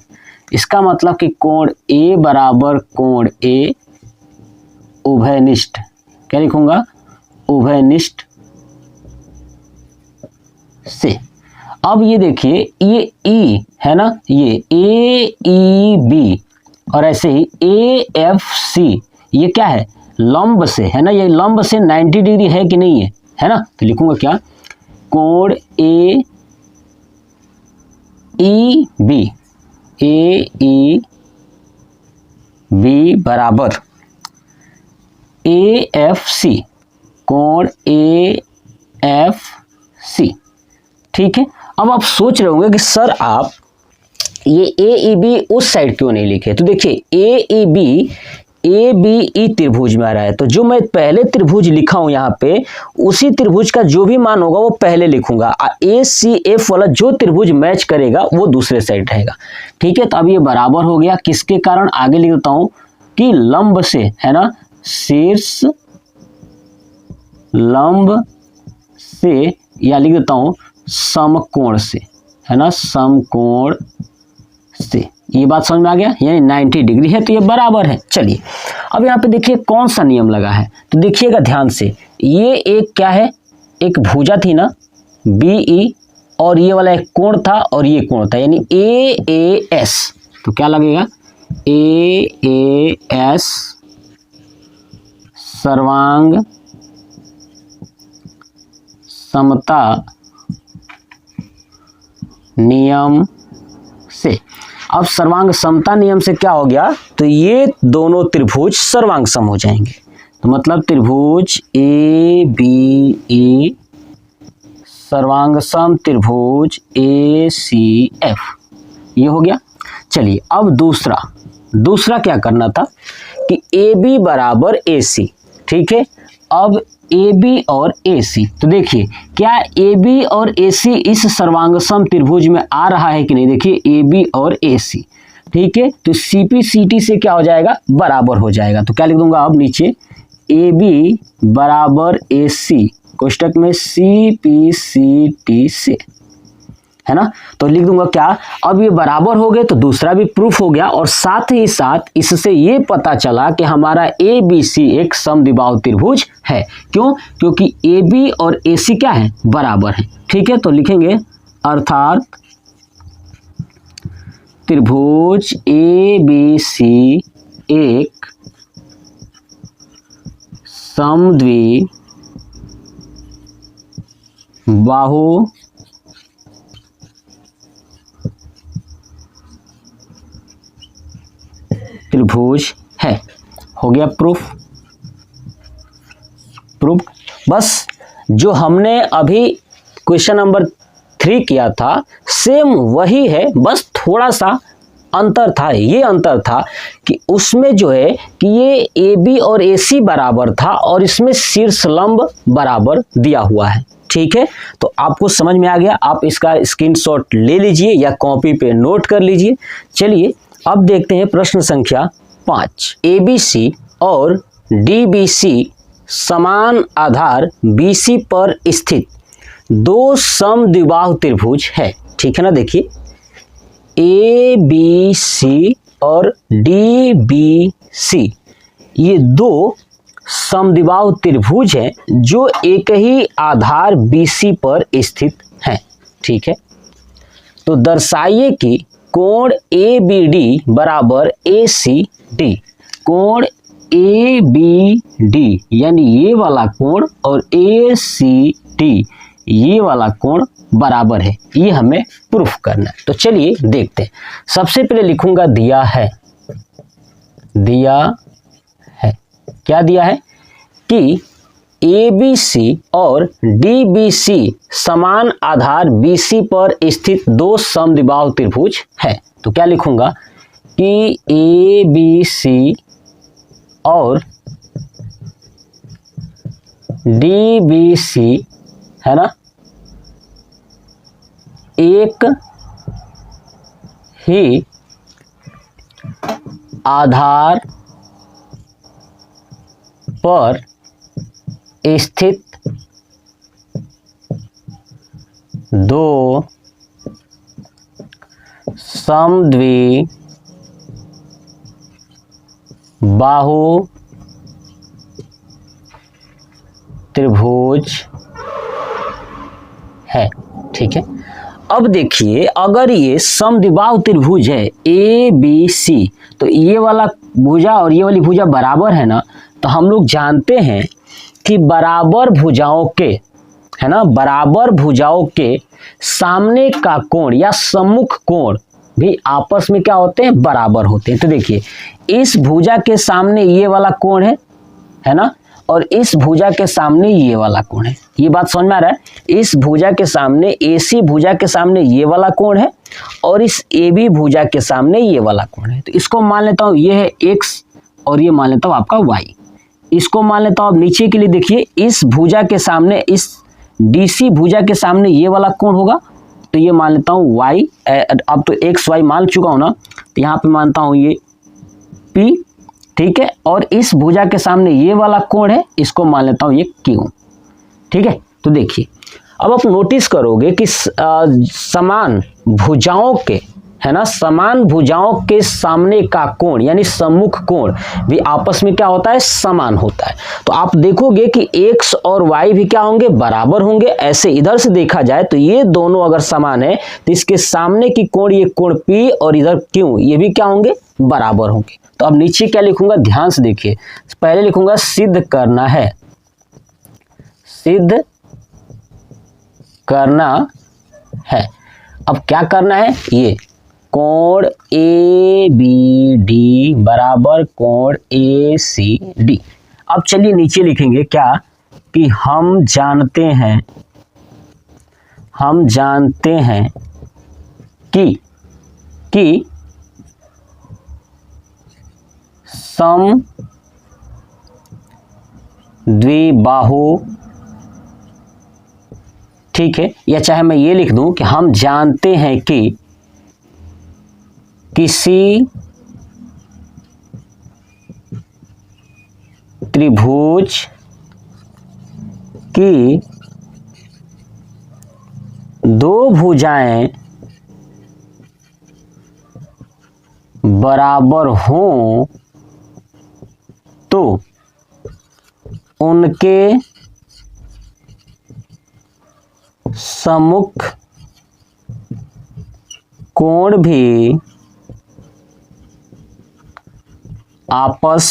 इसका मतलब कि कोण A बराबर कोण A उभयनिष्ठ, क्या लिखूंगा, उभयनिष्ठ से। अब ये देखिए ये E है ना, ये AEB और ऐसे ही AFC ये क्या है, लंब से है ना, ये लंब से 90 डिग्री है कि नहीं है ना। तो लिखूंगा क्या, कोण AEB बराबर AFC कोण AFC। ठीक है, अब आप सोच रहे होंगे कि सर आप ये AEB उस साइड क्यों नहीं लिखे। तो देखिए AEB ABE त्रिभुज में आ रहा है, तो जो मैं पहले त्रिभुज लिखा हूं यहाँ पे उसी त्रिभुज का जो भी मान होगा वो पहले लिखूंगा, ACF वाला जो त्रिभुज मैच करेगा वो दूसरे साइड रहेगा। ठीक है, तो अब ये बराबर हो गया, किसके कारण, आगे लिख देता हूं कि लंब से है ना, शीर्ष लंब से, या लिख देता हूं समकोण से है ना, समकोण से। ये बात समझ में आ गया, यानी 90 डिग्री है तो ये बराबर है। चलिए अब यहाँ पे देखिए कौन सा नियम लगा है, तो देखिएगा ध्यान से, ये एक क्या है, एक भुजा थी ना BE और ये वाला एक कोण था और ये कोण था, यानी AAS। तो क्या लगेगा, AAS सर्वांग समता नियम से। अब सर्वांग समता नियम से क्या हो गया, तो ये दोनों त्रिभुज सर्वांग सम हो जाएंगे। तो मतलब त्रिभुज ABE सर्वांग सम त्रिभुज ACF ये हो गया। चलिए अब दूसरा क्या करना था कि AB बराबर AC। ठीक है, अब AB और AC, तो देखिए क्या AB और AC इस सर्वांगसम त्रिभुज में आ रहा है कि नहीं, देखिए AB और AC। ठीक है, तो CP CT से क्या हो जाएगा, बराबर हो जाएगा। तो क्या लिख दूंगा अब नीचे AB बराबर AC कोष्टक में CP CT से, है ना। तो लिख दूंगा क्या, अब ये बराबर हो गए तो दूसरा भी प्रूफ हो गया, और साथ ही साथ इससे ये पता चला कि हमारा ABC एक समद्विबाहु त्रिभुज है। क्यों, क्योंकि AB और AC क्या है, बराबर है। ठीक है, तो लिखेंगे अर्थात त्रिभुज ABC एक समद्वि बाहु त्रिभुज है। हो गया प्रूफ। बस जो हमने अभी क्वेश्चन नंबर 3 किया था सेम वही है, बस थोड़ा सा अंतर था। ये अंतर था कि उसमें जो है कि ये ए बी और ए सी बराबर था और इसमें शीर्ष लंब बराबर दिया हुआ है। ठीक है, तो आपको समझ में आ गया। आप इसका स्क्रीनशॉट ले लीजिए या कॉपी पे नोट कर लीजिए। चलिए अब देखते हैं प्रश्न संख्या 5। ए बी सी और डी बी सी समान आधार बी सी पर स्थित दो समद्विबाहु त्रिभुज है। ठीक है ना, देखिए ए बी सी और डी बी सी ये दो समद्विबाहु त्रिभुज हैं जो एक ही आधार बी सी पर स्थित हैं। ठीक है, तो दर्शाइए कि कोण ए बी डी बराबर ए सी डी। कोण ए बी डी यानी ये वाला कोण और ए सी डी ये वाला कोण बराबर है, ये हमें प्रूफ करना है। तो चलिए देखते हैं। सबसे पहले लिखूंगा दिया है। क्या दिया है कि ए बी सी और डी बी सी समान आधार बी सी पर स्थित दो समद्विबाहु त्रिभुज है। तो क्या लिखूंगा कि ए बी सी और डी बी सी है ना एक ही आधार पर स्थित दो समद्विबाहु त्रिभुज है। ठीक है, अब देखिए अगर ये समद्विबाहु त्रिभुज है ए बी सी, तो ये वाला भुजा और ये वाली भुजा बराबर है ना। तो हम लोग जानते हैं कि बराबर भुजाओं के है ना, बराबर भुजाओं के सामने का कोण या सम्मुख कोण भी आपस में क्या होते हैं, बराबर होते हैं। तो देखिए इस भुजा के सामने ये वाला कोण है ना, और इस भुजा के सामने ये वाला कोण है। ये बात समझ में आ रहा है। इस भुजा के सामने AC भुजा के सामने ये वाला कोण है और इस AB भुजा के सामने ये वाला कोण है। तो इसको मान लेता हूँ ये है X और ये मान लेता हूँ आपका Y। इसको मान लेता हूँ। अब नीचे के लिए देखिए इस भुजा के सामने इस DC भुजा के सामने ये वाला कोण होगा, तो ये मान लेता हूँ Y। अब तो XY मान चुका हूँ ना, तो यहाँ पे मानता हूँ ये P। ठीक है, और इस भुजा के सामने ये वाला कोण है, इसको मान लेता हूँ ये Q। ठीक है, तो देखिए अब आप नोटिस करोगे कि समान भुजाओं के है ना, समान भुजाओं के सामने का कोण यानी सम्मुख कोण भी आपस में क्या होता है, समान होता है। तो आप देखोगे कि X और Y भी क्या होंगे, बराबर होंगे। ऐसे इधर से देखा जाए तो ये दोनों अगर समान है तो इसके सामने की कोण ये कोण P और इधर Q ये भी क्या होंगे, बराबर होंगे। तो अब नीचे क्या लिखूंगा, ध्यान से देखिए। पहले लिखूंगा सिद्ध करना है। सिद्ध करना है। अब क्या करना है, ये कोण ए बी डी बराबर कोण ए सी डी। अब चलिए नीचे लिखेंगे क्या कि हम जानते हैं कि समद्विबाहु, ठीक है, या चाहे मैं ये लिख दूं कि हम जानते हैं कि किसी त्रिभुज की दो भुजाएं बराबर हों तो उनके सम्मुख कोण भी आपस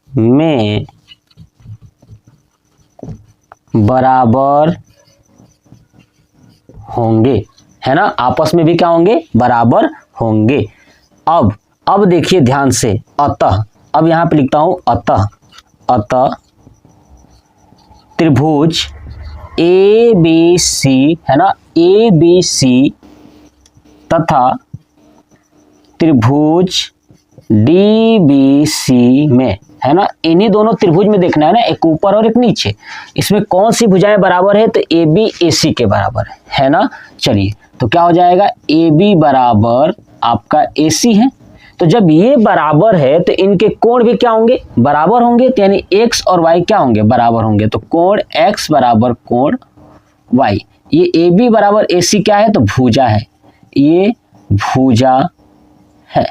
में बराबर होंगे, है ना, आपस में भी क्या होंगे, बराबर होंगे। अब देखिए ध्यान से, अतः, अब यहां पे लिखता हूं अतः त्रिभुज ए बी सी, है ना, ए बी सी तथा त्रिभुज डी बी सी में, है ना, इन्हीं दोनों त्रिभुज में देखना है ना, एक ऊपर और एक नीचे, इसमें कौन सी भुजाएं बराबर है, तो ए बी ए सी के बराबर है ना। चलिए तो क्या हो जाएगा, ए बी बराबर आपका ए सी है, तो जब ये बराबर है तो इनके कोण भी क्या होंगे, बराबर होंगे, तो यानी एक्स और वाई क्या होंगे, बराबर होंगे, तो कोण एक्स बराबर कोण वाई। ये ए बी बराबर ए सी क्या है, तो भुजा है, ये भुजा है,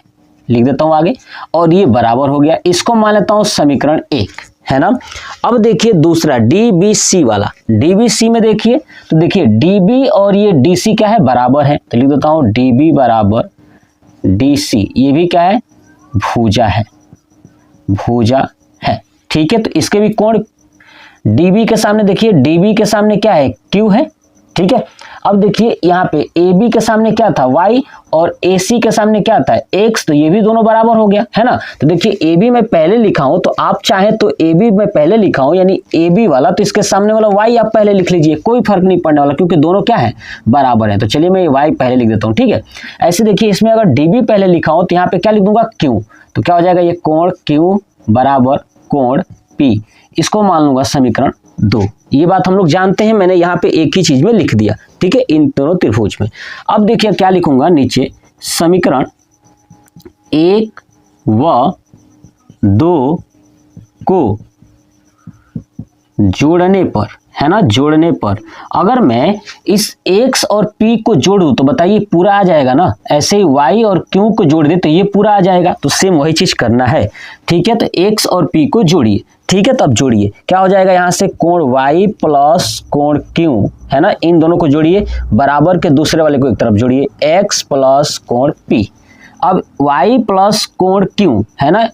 लिख देता हूं आगे, और ये बराबर हो गया, इसको मान लेता हूं समीकरण 1, है ना। अब देखिए दूसरा डी बी सी वाला, डी बी सी में देखिए, तो देखिए डी बी और ये डी सी क्या है, बराबर है, तो लिख देता हूं डी बी बराबर डी सी, ये भी क्या है, भुजा है, भुजा है, ठीक है। तो इसके भी कोण डी बी के सामने देखिए, डी बी के सामने क्या है, क्यू है, ठीक है। अब देखिए यहाँ पे ए बी के सामने क्या था, y, और ए सी के सामने क्या था, x, तो ये भी दोनों बराबर हो गया, है ना। तो देखिए ए बी मैं पहले लिखा हूं, तो आप चाहें तो ए बी मैं पहले लिखा हूं, यानी ए बी वाला, तो इसके सामने वाला y आप पहले लिख लीजिए, कोई फर्क नहीं पड़ने वाला, क्योंकि दोनों क्या है, बराबर है। तो चलिए मैं y पहले लिख देता हूँ, ठीक है। ऐसे देखिए इसमें अगर डी बी पहले लिखा हो, तो यहाँ पे क्या लिख दूंगा, q, तो क्या हो जाएगा, ये कोण q बराबर कोण p, इसको मान लूंगा समीकरण 2। ये बात हम लोग जानते हैं, मैंने यहाँ पे एक ही चीज में लिख दिया, ठीक है, इन दोनों त्रिभुज में। अब देखिए क्या लिखूंगा नीचे, समीकरण 1 व 2 को जोड़ने पर, है ना, जोड़ने पर अगर मैं इस x और p को जोड़ दूं तो बताइए पूरा आ जाएगा ना, ऐसे ही y और q को जोड़ दे तो ये पूरा आ जाएगा, तो सेम वही चीज करना है, ठीक है। तो x और p को जोड़िए, ठीक है, तब जोड़िए, क्या हो जाएगा, यहाँ से कोण y प्लस कोण q, है ना, इन दोनों को जोड़िए, बराबर के दूसरे वाले को एक तरफ जोड़िए, x प्लस कोण p। अब y प्लस कोण q, है ना,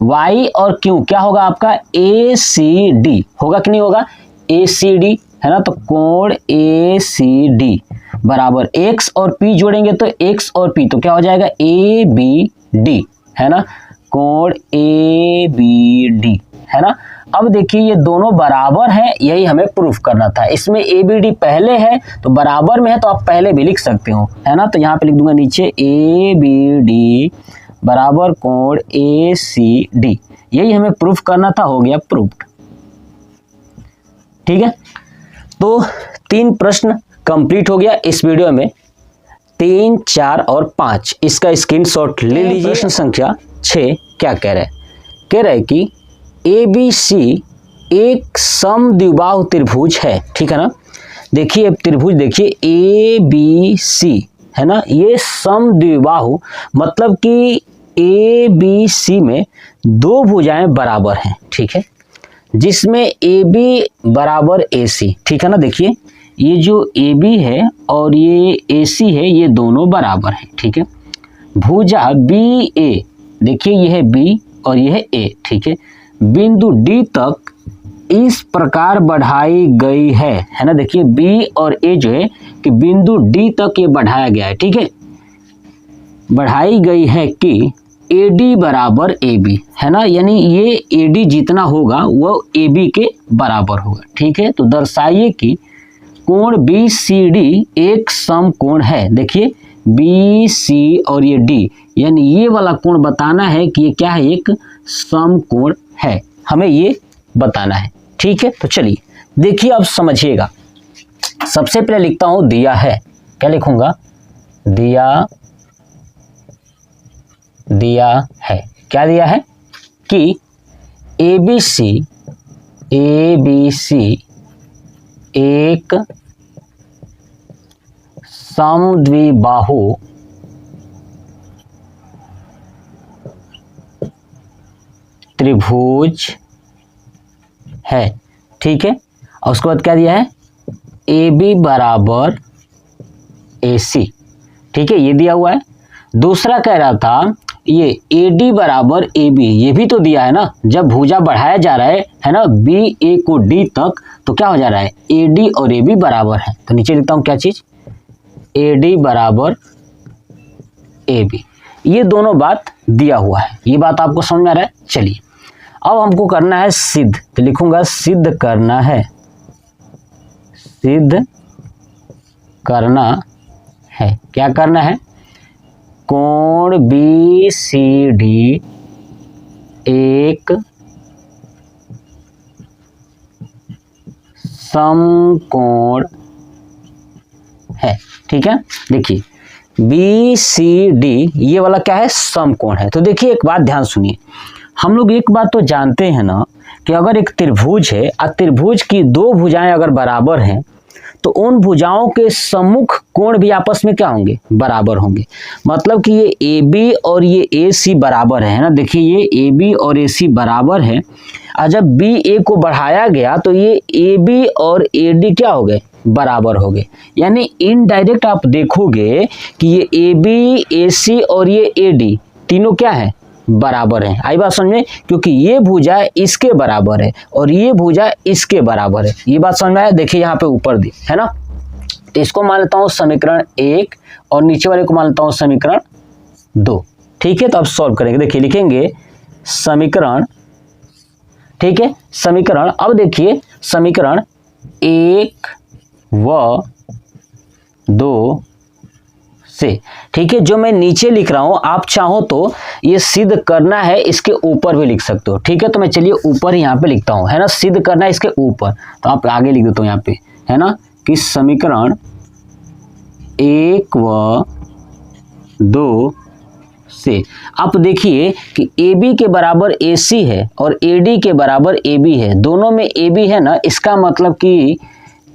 y और q क्या होगा आपका, ए सी डी होगा कि नहीं होगा, ए सी डी, है ना, तो कोण ए सी डी बराबर x और p जोड़ेंगे तो x और p, तो क्या हो जाएगा, ए बी डी, है ना, कोण ए बी डी, है ना। अब देखिए ये दोनों बराबर हैं, यही हमें प्रूफ करना था, इसमें ए बी डी पहले है तो बराबर में है, तो आप पहले भी लिख सकते हो, है ना। तो यहाँ पे लिख दूंगा नीचे ए बी डी बराबर कोण ए सी डी, यही हमें प्रूफ करना था, हो गया प्रूफ्ड, ठीक है। तो 3 प्रश्न कंप्लीट हो गया इस वीडियो में, 3, 4 और 5, इसका स्क्रीनशॉट ले लीजिए। प्रश्न संख्या 6 क्या कह रहे हैं कि ए बी सी एक समद्विबाहु त्रिभुज है, ठीक है ना। देखिए त्रिभुज देखिए ए बी सी, है ना, ये समद्विबाहु मतलब कि ए बी सी में 2 भुजाएं बराबर हैं, ठीक है, जिसमें ए बी बराबर ए सी, ठीक है ना। देखिए ये जो ए बी है और ये ए सी है, ये दोनों बराबर हैं, ठीक है। भुजा बी ए, देखिए ये है बी और ये है ए, ठीक है, बिंदु डी तक इस प्रकार बढ़ाई गई है ना। देखिए बी और ए जो है कि बिंदु डी तक ये बढ़ाया गया है, ठीक है, बढ़ाई गई है कि ए डी बराबर ए बी, है ना, यानी ये ए डी जितना होगा वो ए बी के बराबर होगा, ठीक है। तो दर्शाइए कि कोण बी सी डी एक समकोण है। देखिए बी सी और ये डी, यानी ये वाला कोण बताना है कि ये क्या है, एक समकोण है, हमें ये बताना है, ठीक है। तो चलिए देखिए अब समझिएगा, सबसे पहले लिखता हूं दिया है, क्या लिखूंगा, दिया है, क्या दिया है कि ए बी सी एक समद्विबाहु त्रिभुज है, ठीक है। और उसके बाद क्या दिया है, ए बी बराबर ए सी, ठीक है, ये दिया हुआ है। दूसरा कह रहा था ये AD बराबर AB, ये भी तो दिया है ना, जब भुजा बढ़ाया जा रहा है ना, BA को D तक, तो क्या हो जा रहा है, AD और AB बराबर है। तो नीचे लिखता हूँ क्या चीज, AD बराबर AB, ये दोनों बात दिया हुआ है। ये बात आपको समझ में आ रहा है। चलिए अब हमको करना है सिद्ध, तो लिखूंगा सिद्ध करना है, सिद्ध करना है। क्या करना है, कोण BCD एक समकोण है। ठीक है, देखिए BCD ये वाला क्या है, समकोण है। तो देखिए एक बात ध्यान सुनिए, हम लोग एक बात तो जानते हैं ना कि अगर एक त्रिभुज है और त्रिभुज की दो भुजाएं अगर बराबर हैं तो उन भुजाओं के सम्मुख कोण भी आपस में क्या होंगे, बराबर होंगे। मतलब कि ये AB और ये AC बराबर है ना, देखिए ये AB और AC बराबर है, और जब BA को बढ़ाया गया तो ये AB और AD क्या हो गए, बराबर हो गए। यानी इनडायरेक्ट आप देखोगे कि ये AB, AC और ये AD तीनों क्या है, बराबर है। आई बात समझ में, क्योंकि ये भुजा इसके बराबर है और ये भुजा इसके बराबर है। ये बात समझ में आया। देखिए यहाँ पे ऊपर दी है ना, तो इसको मान लेता हूँ समीकरण 1 और नीचे वाले को मान लेता हूँ समीकरण 2। ठीक है, तो अब सॉल्व करेंगे। देखिए लिखेंगे समीकरण, ठीक है, समीकरण, अब देखिए समीकरण 1 व 2 से, ठीक है, जो मैं नीचे लिख रहा हूं आप चाहो तो ये सिद्ध करना है इसके ऊपर भी लिख सकते हो। ठीक है, तो मैं चलिए ऊपर यहाँ पे लिखता हूं, है ना, सिद्ध करना है इसके ऊपर, तो आप आगे लिख देता हूं यहाँ पे, है ना, कि समीकरण 1 व 2 से आप देखिए कि AB के बराबर AC है और AD के बराबर AB है, दोनों में AB है ना, इसका मतलब कि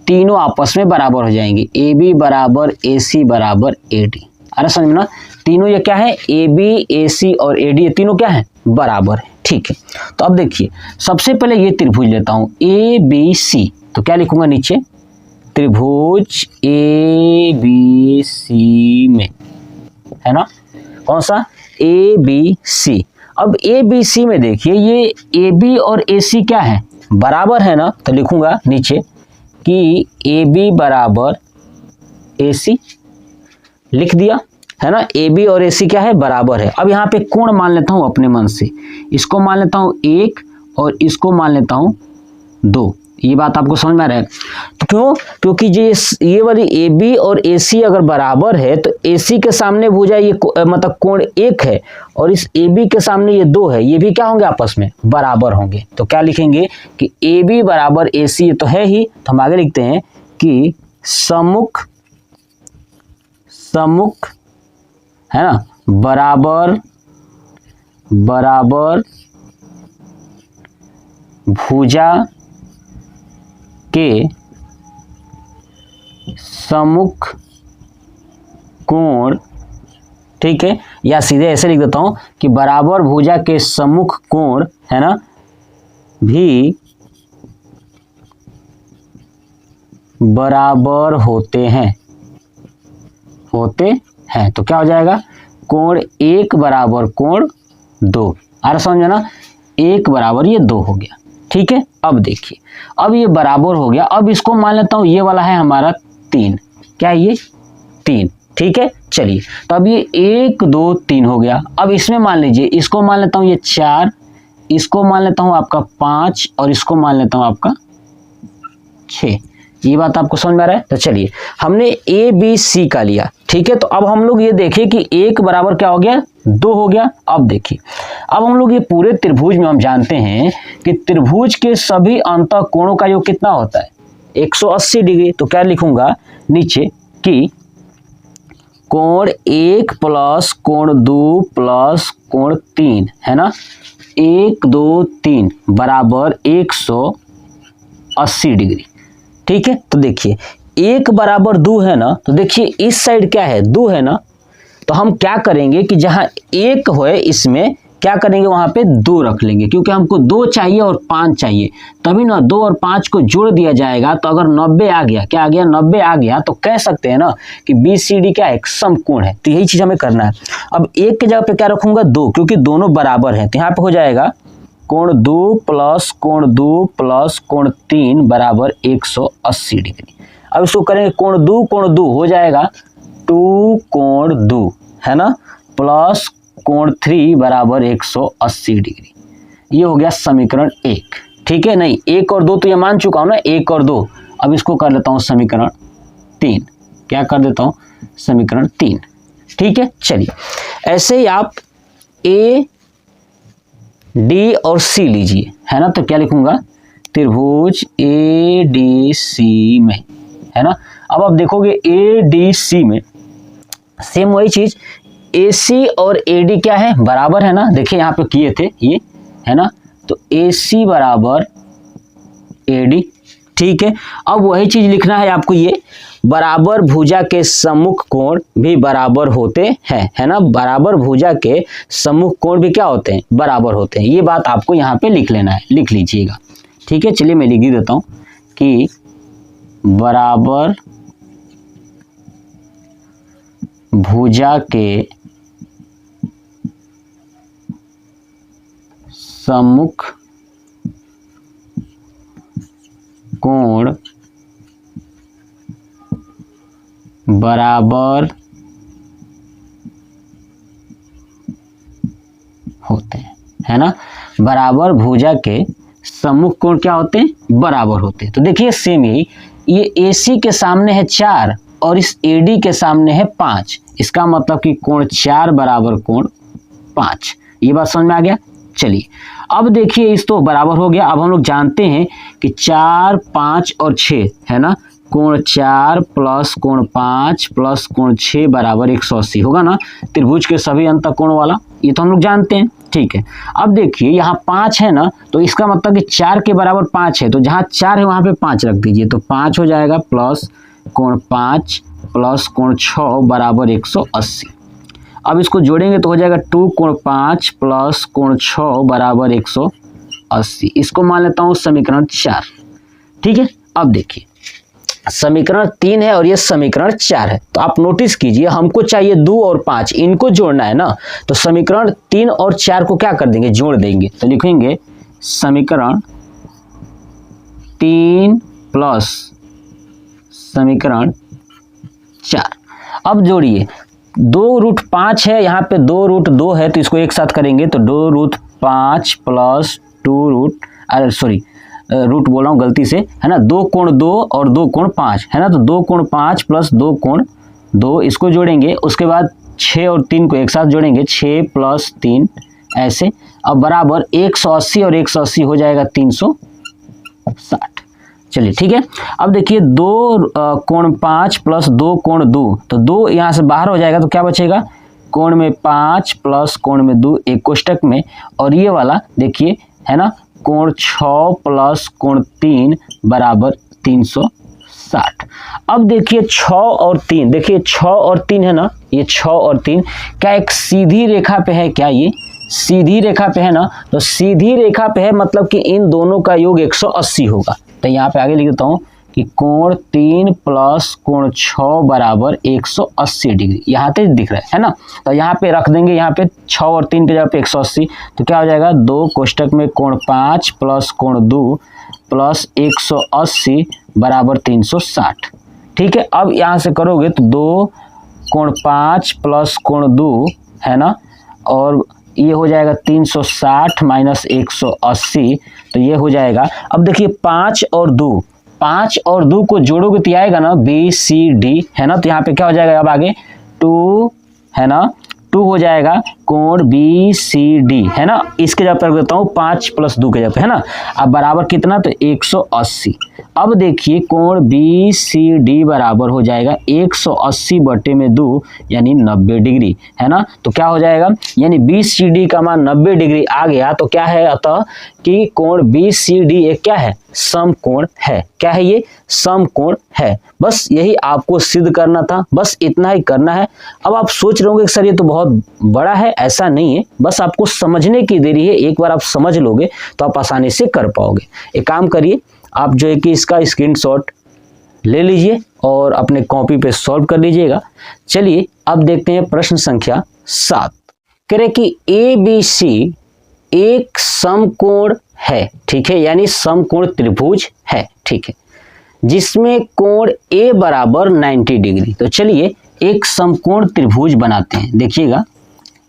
तीनों आपस में बराबर हो जाएंगे। AB बराबर AC बराबर AD, अरे समझ में ना, तीनों ये क्या है, AB, AC और AD ये तीनों क्या है, बराबर है। ठीक है, तो अब देखिए सबसे पहले ये त्रिभुज लेता हूं ABC, तो क्या लिखूंगा नीचे, त्रिभुज ABC में, है ना, कौन सा, ABC। अब ABC में देखिए ये AB और AC क्या है, बराबर है ना, तो लिखूंगा नीचे कि AB बराबर AC, लिख दिया, है ना, AB और AC क्या है, बराबर है। अब यहाँ पे कोण मान लेता हूँ अपने मन से, इसको मान लेता हूँ 1 और इसको मान लेता हूँ 2। ये बात आपको समझ में आ रहा है। तो क्यों, क्योंकि ये वाली AB और AC अगर बराबर है तो AC के सामने भुजा ये मतलब कोण 1 है और इस AB के सामने ये 2 है, ये भी क्या होंगे, आपस में बराबर होंगे। तो क्या लिखेंगे कि AB बराबर AC, ये तो है ही, तो हम आगे लिखते हैं कि सम्मुख है ना, बराबर भुजा के सम्मुख कोण, ठीक है, या सीधे ऐसे लिख देता हूं कि बराबर भुजा के सम्मुख कोण, है ना, भी बराबर होते हैं। तो क्या हो जाएगा, कोण 1 बराबर कोण 2, अरे समझे ना, 1 बराबर ये 2 हो गया। ठीक है, अब देखिए, अब ये बराबर हो गया, अब इसको मान लेता हूं ये वाला है हमारा 3, क्या है ये 3, ठीक है। चलिए, तो अब ये 1 2 3 हो गया। अब इसमें मान लीजिए, इसको मान लेता हूं ये 4, इसको मान लेता हूं आपका 5 और इसको मान लेता हूं आपका 6। ये बात आपको समझ में आ रहा है। तो चलिए, हमने ABC का लिया, ठीक है। तो अब हम लोग ये देखें कि 1 बराबर क्या हो गया, 2 हो गया। अब देखिए, अब हम लोग ये पूरे त्रिभुज में हम जानते हैं कि त्रिभुज के सभी अंतः कोणों का योग कितना होता है, 180 डिग्री। तो क्या लिखूंगा नीचे कि कोण 1 प्लस कोण 2 प्लस कोण 3, है ना, 1 2 3 बराबर 180 डिग्री। ठीक है, तो देखिए 1 बराबर 2 है ना, तो देखिए इस साइड क्या है, 2 है ना, तो हम क्या करेंगे कि जहां 1 है इसमें क्या करेंगे, वहां पे 2 रख लेंगे, क्योंकि हमको 2 चाहिए और 5 चाहिए, तभी ना 2 और 5 को जोड़ दिया जाएगा। तो अगर 90 आ गया, क्या आ गया, 90 आ गया, तो कह सकते हैं ना कि BCD क्या है, समकोण है। तो यही चीज हमें करना है। अब एक के जगह पे क्या रखूंगा, 2, क्योंकि दोनों बराबर है। तो यहाँ पे हो जाएगा कोण 2 प्लस कोण 2 प्लस कोण 3 बराबर 180 डिग्री। अब इसको करेंगे कोण 2 हो जाएगा 2 कोण 2, है ना, प्लस कोण 3 बराबर 180 डिग्री। ये हो गया समीकरण 1। ठीक है, नहीं 1 और 2 तो ये मान चुका हूं ना, 1 और 2। अब इसको कर लेता हूं समीकरण 3। क्या कर देता हूं, समीकरण 3। ठीक है, चलिए ऐसे ही आप A, D और C लीजिए, है ना। तो क्या लिखूंगा, त्रिभुज ADC में, है ना। अब आप देखोगे ADC में सेम वही चीज, AC और AD क्या है, बराबर है ना। देखिए यहाँ पे किए थे ये, है ना। तो AC बराबर AD। ठीक है, अब वही चीज लिखना है आपको, ये बराबर भुजा के सम्मुख कोण भी बराबर होते हैं, है ना। बराबर भुजा के सम्मुख कोण भी क्या होते हैं, बराबर होते हैं। ये बात आपको यहाँ पे लिख लेना है, लिख लीजिएगा। ठीक है, चलिए मैं लिख ही देता हूँ कि बराबर भुजा के सम्मुख कोण बराबर होते हैं, है ना। बराबर भुजा के सम्मुख कोण क्या होते हैं, बराबर होते हैं। तो देखिए सेम ही, ये AC के सामने है 4 और इस AD के सामने है 5। इसका मतलब कि कोण 4 बराबर कोण 5। ये बात समझ में आ गया। चलिए अब देखिए, इस तो बराबर हो गया। अब हम लोग जानते हैं कि 4, 5 और 6, है ना। कोण 4 प्लस कोण 5 प्लस कोण 6 बराबर 180 होगा ना, त्रिभुज के सभी अंतःकोण वाला। ये तो हम लोग जानते हैं। ठीक है, अब देखिए यहाँ 5 है ना, तो इसका मतलब कि 4 के बराबर 5 है, तो जहाँ 4 है वहां पे 5 रख दीजिए। तो 5 हो जाएगा प्लस कोण 5 प्लस कोण 6 बराबर 180। अब इसको जोड़ेंगे तो हो जाएगा 2 कोण 5 प्लस कोण 6 बराबर 180। इसको मान लेता हूँ समीकरण 4। ठीक है, अब देखिए समीकरण 3 है और ये समीकरण 4 है। तो आप नोटिस कीजिए, हमको चाहिए 2 और 5, इनको जोड़ना है ना। तो समीकरण 3 और 4 को क्या कर देंगे, जोड़ देंगे। तो लिखेंगे समीकरण 3 प्लस समीकरण 4। अब जोड़िए, 2√5 है, यहाँ पे 2√2 है, तो इसको एक साथ करेंगे तो 2√5 प्लस 2 रूट बोल रहा हूँ गलती से, है ना। 2 कोण 2 और 2 कोण 5, है ना। तो 2 कोण 5 प्लस 2 कोण 2, इसको जोड़ेंगे। उसके बाद 6 और 3 को एक साथ जोड़ेंगे, 6 प्लस 3 ऐसे। अब बराबर 180 और 180 हो जाएगा 360। चलिए ठीक है, अब देखिए 2 कोण 5 प्लस 2 कोण 2, तो 2 यहाँ से बाहर हो जाएगा, तो क्या बचेगा, कोण में 5 प्लस कोण में 2 एक कोष्टक में, और ये वाला देखिए, है ना, कोण 6 प्लस कोण 3 बराबर 360। अब देखिए 6 और 3, देखिए 6 और 3 है ना, ये 6 और 3 क्या एक सीधी रेखा पे है, क्या ये सीधी रेखा पे है ना। तो सीधी रेखा पे है मतलब कि इन दोनों का योग 180 होगा। तो यहाँ पे आगे लिख देता हूँ कि कोण 3 प्लस कोण 6 बराबर 180 डिग्री, यहाँ तक दिख रहा है ना। तो यहाँ पे रख देंगे, यहाँ पे 6 और 3 के जगह पे 180, तो क्या हो जाएगा, 2 कोष्टक में कोण 5 प्लस कोण 2 प्लस 180 बराबर 360। ठीक है, अब यहाँ से करोगे तो 2 कोण 5 प्लस कोण 2, है ना, और ये हो जाएगा 360 माइनस 180, तो ये हो जाएगा। अब देखिए 5 और 2 को जोड़ोगे तो आएगा ना BCD, है ना। तो यहाँ पे क्या हो जाएगा, अब आगे 2, है ना, 2 हो जाएगा कोण BCD, है ना। इसके जगह पर देता हूँ 5 प्लस 2 के जगह पे, है ना। अब बराबर कितना, तो 180। अब देखिए कोण BCD बराबर हो जाएगा 180 बटे में 2 यानी 90 डिग्री, है ना। तो क्या हो जाएगा, यानी BCD का मान 90 डिग्री आ गया। तो क्या है अतः कि कोण BCD एक क्या है, समकोण है। क्या है ये? समकोण है। बस यही आपको सिद्ध करना था, बस इतना ही करना है। अब आप सोच रहे होंगे कि सर ये तो बहुत बड़ा है, ऐसा नहीं है, बस आपको समझने की देरी है। एक बार आप समझ लोगे तो आप आसानी से कर पाओगे। एक काम करिए, आप जो है कि इसका स्क्रीनशॉट ले लीजिए और अपने कॉपी पे सॉल्व कर लीजिएगा। चलिए अब देखते हैं प्रश्न संख्या 7। कह रहे कि ABC एक समकोण है, ठीक है, यानी समकोण त्रिभुज है, ठीक है, जिसमें कोण A बराबर 90 डिग्री। तो चलिए एक समकोण त्रिभुज बनाते हैं। देखिएगा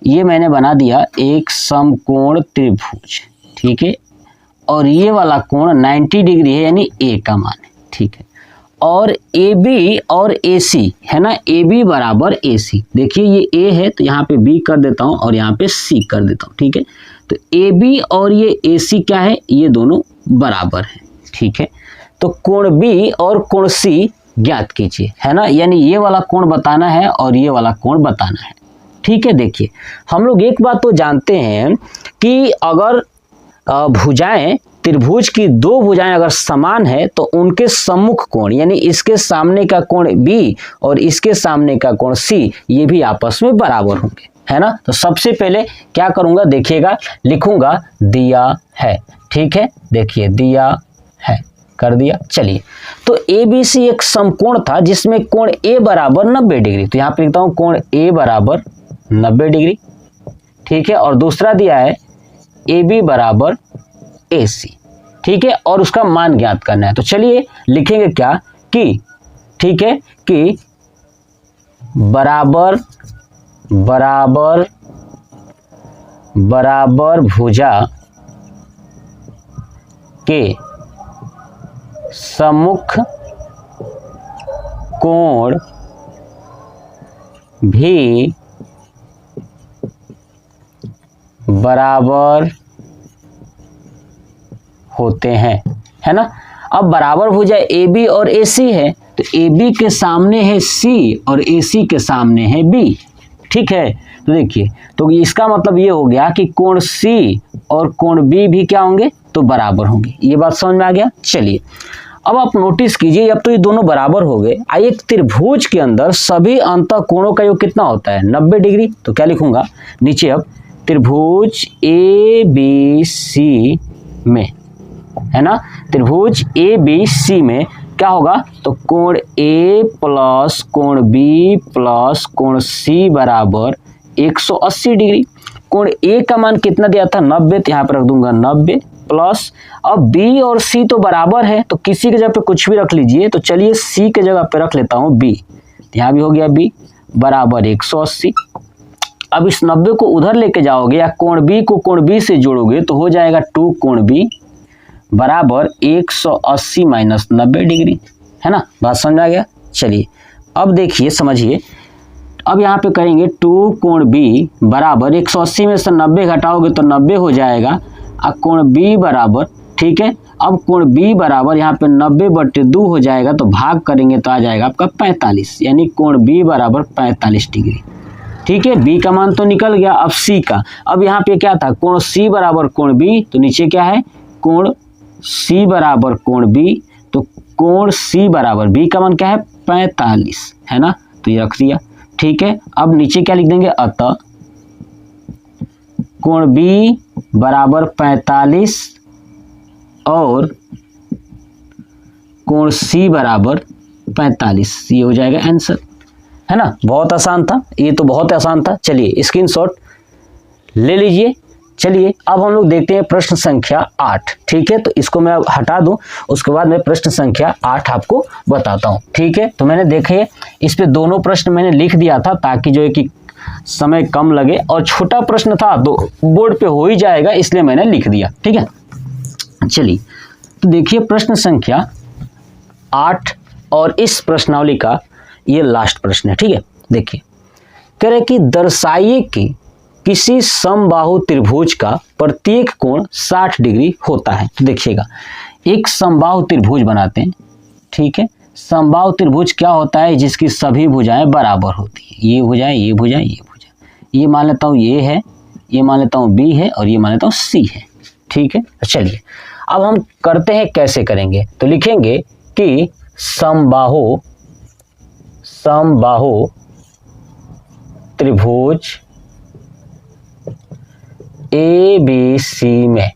ये मैंने बना दिया एक समकोण त्रिभुज, ठीक है, और ये वाला कोण 90 डिग्री है, यानी A का मान है, ठीक है, और AB और AC है ना, AB बराबर AC। देखिए ये A है तो यहाँ पे B कर देता हूँ और यहाँ पे C कर देता हूँ, ठीक है। तो AB और ये AC क्या है? ये दोनों बराबर है, ठीक है। तो कोण B और कोण C ज्ञात कीजिए, है ना, यानी ये वाला कोण बताना है और ये वाला कोण बताना है, ठीक है। देखिए हम लोग एक बात तो जानते हैं कि अगर भुजाएं, त्रिभुज की दो भुजाएं अगर समान है तो उनके सम्मुख कोण, यानी इसके सामने का कोण B और इसके सामने का कोण C, ये भी आपस में बराबर होंगे, है ना। तो सबसे पहले क्या करूंगा, देखिएगा, लिखूंगा दिया है, ठीक है। देखिए दिया है, कर दिया। चलिए तो ABC एक समकोण था जिसमें कोण A बराबर 90 डिग्री। तो यहाँ पे लिखता हूँ कोण A बराबर 90 डिग्री, ठीक है, और दूसरा दिया है AB बराबर AC, ठीक है, और उसका मान ज्ञात करना है। तो चलिए लिखेंगे क्या कि, ठीक है, कि बराबर बराबर बराबर भुजा के सम्मुख कोण भी बराबर होते हैं, है ना। अब बराबर भुजा AB और AC है तो AB के सामने है C और AC के सामने है B, ठीक है। तो देखिए, तो इसका मतलब ये हो गया कि कोण C और कोण B भी क्या होंगे? तो बराबर होंगे। ये बात समझ में आ गया। चलिए अब आप नोटिस कीजिए, अब तो ये दोनों बराबर हो गए। एक त्रिभुज के अंदर सभी अंतः कोणों का योग कितना होता है? 90 डिग्री। तो क्या लिखूंगा नीचे, अब त्रिभुज ABC में, है ना, त्रिभुज ABC में क्या होगा? तो कोण A प्लस कोण B प्लस कोण C बराबर 180 डिग्री। कोण A का मान कितना दिया था? 90, तो यहाँ पर रख दूंगा 90 प्लस, अब B और C तो बराबर है तो किसी की जगह पे कुछ भी रख लीजिए। तो चलिए C के जगह पे रख लेता हूँ B, यहाँ भी हो गया B बराबर 180। अब इस 90 को उधर लेके जाओगे या कोण B को कोण B से जोड़ोगे तो हो जाएगा 2 कोण B बराबर 180 माइनस 90 डिग्री, है ना। बात समझ आ गया। चलिए अब देखिए, समझिए, अब यहाँ पे करेंगे 2 कोण B बराबर 180 में से 90 घटाओगे तो 90 हो जाएगा, और कोण B बराबर, ठीक है, अब कोण B बराबर यहाँ पे 90/2 हो जाएगा, तो भाग करेंगे तो आ जाएगा आपका 45, यानी कोण B बराबर 45 डिग्री, ठीक है। B का मान तो निकल गया। अब C का, अब यहाँ पे क्या था? कोण C बराबर कोण B, तो नीचे क्या है? कोण C बराबर कोण B, तो कोण C बराबर B का मान क्या है? 45, है ना, तो ये रख दिया, ठीक है। अब नीचे क्या लिख देंगे? अतः कोण B बराबर 45 और कोण C बराबर 45, ये हो जाएगा आंसर, है ना। बहुत आसान था, ये तो बहुत आसान था। चलिए स्क्रीनशॉट ले लीजिए। चलिए अब हम लोग देखते हैं प्रश्न संख्या 8, ठीक है। तो इसको मैं हटा दूं, उसके बाद मैं प्रश्न संख्या 8 आपको बताता हूं, ठीक है। तो मैंने देखे इस पे दोनों प्रश्न मैंने लिख दिया था ताकि जो है कि समय कम लगे, और छोटा प्रश्न था तो बोर्ड पे हो ही जाएगा, इसलिए मैंने लिख दिया, ठीक है। चलिए तो देखिए प्रश्न संख्या 8 और इस प्रश्नावली का ये लास्ट प्रश्न है, ठीक है। देखिए कह रहे कि दर्शाइए कि किसी समबाहु त्रिभुज का प्रत्येक कोण 60 डिग्री होता है। तो देखिएगा एक समबाहु त्रिभुज बनाते हैं, ठीक है। समबाहु त्रिभुज क्या होता है? जिसकी सभी भुजाएं बराबर होती है, ये भुजाएं, ये भुजाएं, ये भुजाएं। ये मान लेता हूँ ये है, ये मान लेता हूँ B है और ये मान लेता हूँ C है, ठीक है, चलिए अब हम करते हैं, कैसे करेंगे, तो लिखेंगे कि समबाहु त्रिभुज ABC में,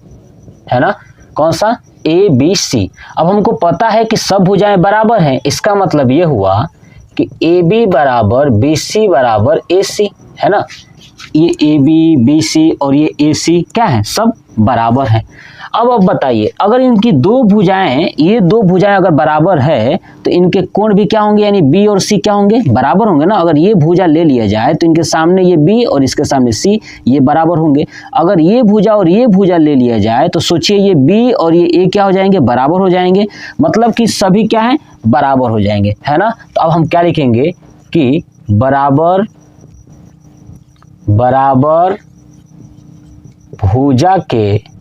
है ना, कौन सा, ABC। अब हमको पता है कि सब भुजाएं बराबर हैं, इसका मतलब ये हुआ कि AB बराबर BC बराबर AC, है ना, ये AB BC और ये AC क्या है, सब बराबर हैं। अब बताइए, अगर इनकी दो भुजाएं, ये दो भुजाएं अगर बराबर है तो इनके कोण भी क्या होंगे, यानी B और C क्या होंगे, बराबर होंगे ना। अगर ये भुजा ले लिया जाए तो इनके सामने ये B और इसके सामने C, ये बराबर होंगे। अगर ये भुजा और ये भुजा ले लिया जाए तो सोचिए ये B और ये A क्या हो जाएंगे, बराबर हो जाएंगे, मतलब कि सभी क्या है, बराबर हो जाएंगे, है ना। तो अब हम क्या लिखेंगे कि बराबर भुजा के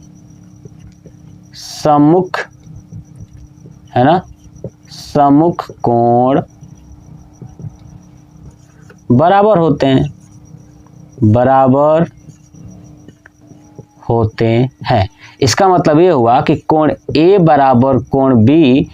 सम्मुख, है ना, सम्मुख कोण बराबर होते हैं, इसका मतलब ये हुआ कि कोण A बराबर कोण B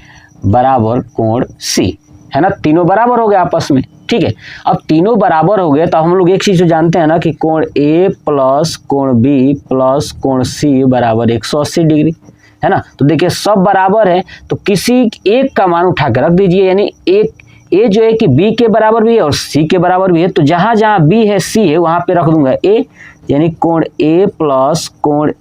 बराबर कोण C, है ना, तीनों बराबर हो गए आपस में, ठीक है। अब तीनों बराबर हो गए तो हम लोग एक चीज तो जानते हैं ना कि कोण A प्लस कोण B प्लस कोण C बराबर 180 डिग्री, है ना। तो देखिए सब बराबर है तो किसी एक का मान उठा के रख दीजिए, यानी एक A जो है कि B के बराबर भी है और C के बराबर भी है, तो जहां जहां B है C है वहां पे रख दूंगा A, यानी कोण A प्लस कोण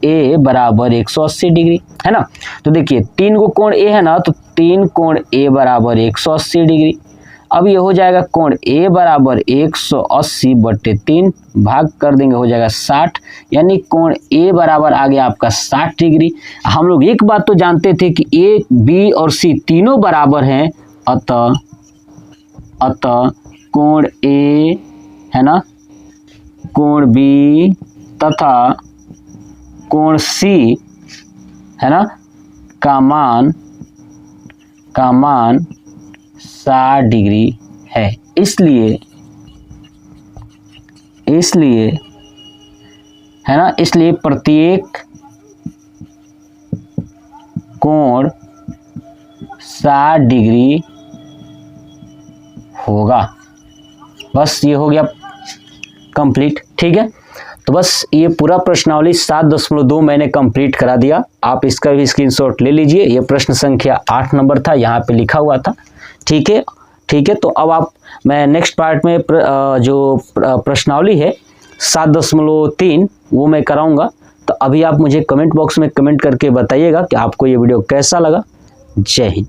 A बराबर 180 डिग्री, है ना। तो देखिए 3 को कोण A है ना, तो 3 कोण A बराबर 180 डिग्री। अब ये हो जाएगा कोण A बराबर 180 बटे 3, भाग कर देंगे हो जाएगा 60, यानी कोण A बराबर आ गया आपका 60 डिग्री। हम लोग एक बात तो जानते थे कि A, B और C तीनों बराबर हैं, अतः कोण A, है ना, कोण B तथा कोण C, है ना, का मान 60 डिग्री है। इसलिए है ना, इसलिए प्रत्येक कोण 60 डिग्री होगा। बस ये हो गया कंप्लीट, ठीक है। तो बस ये पूरा प्रश्नावली 7.2 मैंने कंप्लीट करा दिया, आप इसका भी स्क्रीनशॉट ले लीजिए। ये प्रश्न संख्या 8 नंबर था, यहाँ पे लिखा हुआ था, ठीक है, ठीक है। तो अब मैं नेक्स्ट पार्ट में जो प्रश्नावली है 7.3 वो मैं कराऊंगा। तो अभी आप मुझे कमेंट बॉक्स में कमेंट करके बताइएगा कि आपको ये वीडियो कैसा लगा। जय हिंद।